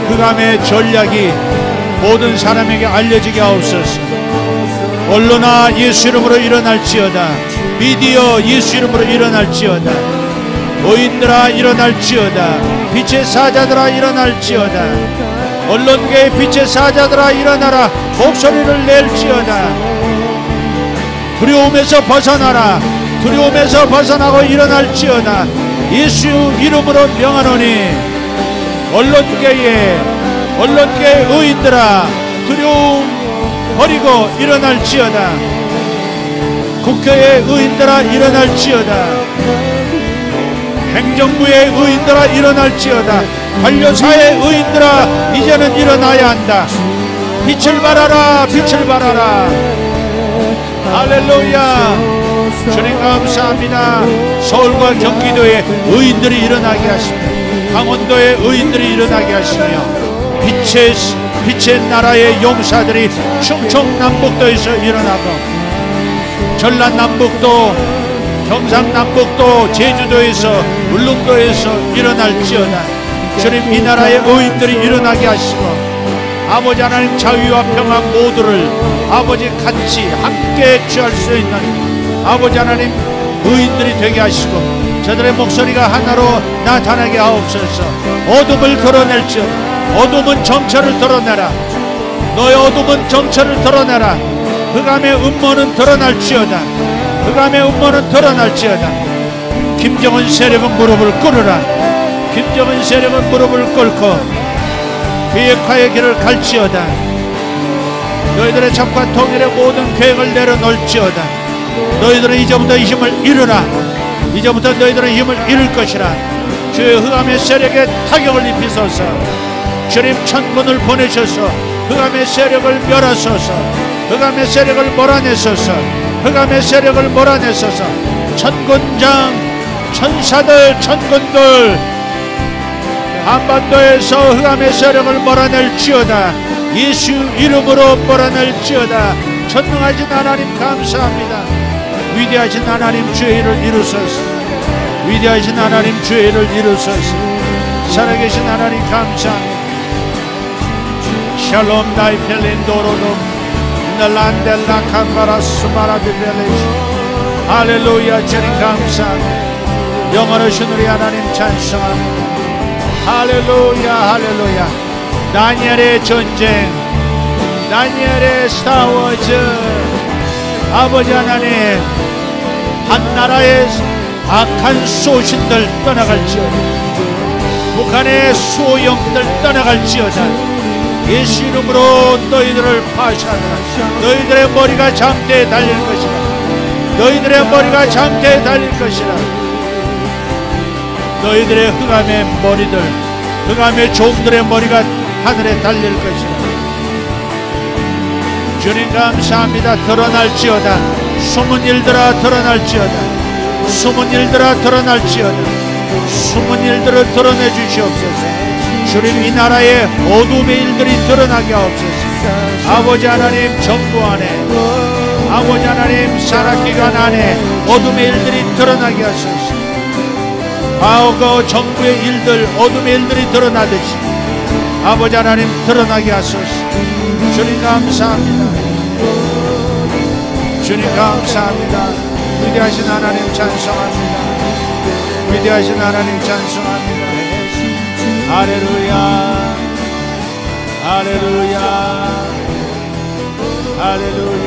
흑암의 전략이 모든 사람에게 알려지게 하옵소서. 언론아 예수 이름으로 일어날지어다. 미디어 예수 이름으로 일어날지어다. 의인들아 일어날지어다. 빛의 사자들아 일어날지어다. 언론계의 빛의 사자들아 일어나라. 목소리를 낼지어다. 두려움에서 벗어나라. 두려움에서 벗어나고 일어날지어다. 예수 이름으로 명하노니 언론계의 의인들아 두려움 버리고 일어날지어다. 국회의 의인들아 일어날지어다. 행정부의 의인들아 일어날지어다. 관료사의 의인들아 이제는 일어나야 한다. 빛을 발하라. 빛을 발하라. 할렐루야. 주님 감사합니다. 서울과 경기도의 의인들이 일어나게 하십니다. 강원도의 의인들이 일어나게 하시며 빛의 나라의 용사들이 충청남북도에서 일어나고 전라남북도 경상남북도 제주도에서 울릉도에서 일어날지어다. 주님 이 나라의 의인들이 일어나게 하시고 아버지 하나님 자유와 평화 모두를 아버지 같이 함께 취할 수 있는 아버지 하나님 의인들이 되게 하시고 저들의 목소리가 하나로 나타나게 하옵소서. 어둠을 드러낼지어다. 어둠은 정체를 드러내라. 너의 어둠은 정체를 드러내라. 흑암의 음모는 드러날지어다. 흑암의 음모는 드러날지어다. 김정은 세력은 무릎을 꿇으라. 김정은 세력은 무릎을 꿇고 비핵화의 길을 갈지어다. 너희들의 적과 통일의 모든 계획을 내려놓을지어다. 너희들은 이제부터 이 힘을 잃으라. 이제부터 너희들은 힘을 잃을 것이라. 주의 흑암의 세력에 타격을 입히소서. 주님 천군을 보내셔서 흑암의 세력을 멸하소서. 흑암의 세력을 몰아내소서. 흑암의 세력을 몰아내소서. 천군장 천사들 천군들 한반도에서 흑암의 세력을 몰아낼지어다. 예수 이름으로 몰아낼지어다. 전능하신 하나님 감사합니다. 위대하신 하나님 주의 일을 이루소서. 위대하신 하나님 주의 일을 이루소서. 살아계신 하나님 감사합니다. 샬롬 다이 펠린도로돔 날란델라 칸바라 수마라비벨레시. 할렐루야. 주님 감사합니다. 영원하신 우리 하나님 찬송합니다. 할렐루야. 할렐루야. 다니엘의 전쟁, 다니엘의 스타워즈. 아버지 하나님 한 나라의 악한 소신들 떠나갈지어다. 북한의 수호영들 떠나갈지어다. 예수 이름으로 너희들을 파시하노라. 너희들의 머리가 장대에 달릴 것이라. 너희들의 머리가 장대에 달릴 것이라. 너희들의 흑암의 머리들, 흑암의 종들의 머리가 하늘에 달릴 것이라. 주님 감사합니다. 드러날지어다. 숨은 일들아 드러날지어다. 숨은 일들아 드러날지어다. 숨은 일들을 드러내 주시옵소서. 주님, 이 나라의 어둠의 일들이 드러나게 하옵소서. 아버지 하나님, 정부 안에, 아버지 하나님, 산악기관 안에 어둠의 일들이 드러나게 하소서. 과거 정부의 일들, 어둠의 일들이 드러나듯이 아버지 하나님 드러나게 하소서. 주님 감사합니다. 주님 감사합니다. 위대하신 하나님 찬송합니다. 위대하신 하나님 찬송합니다. 할렐루야, 할렐루야, 할렐루야.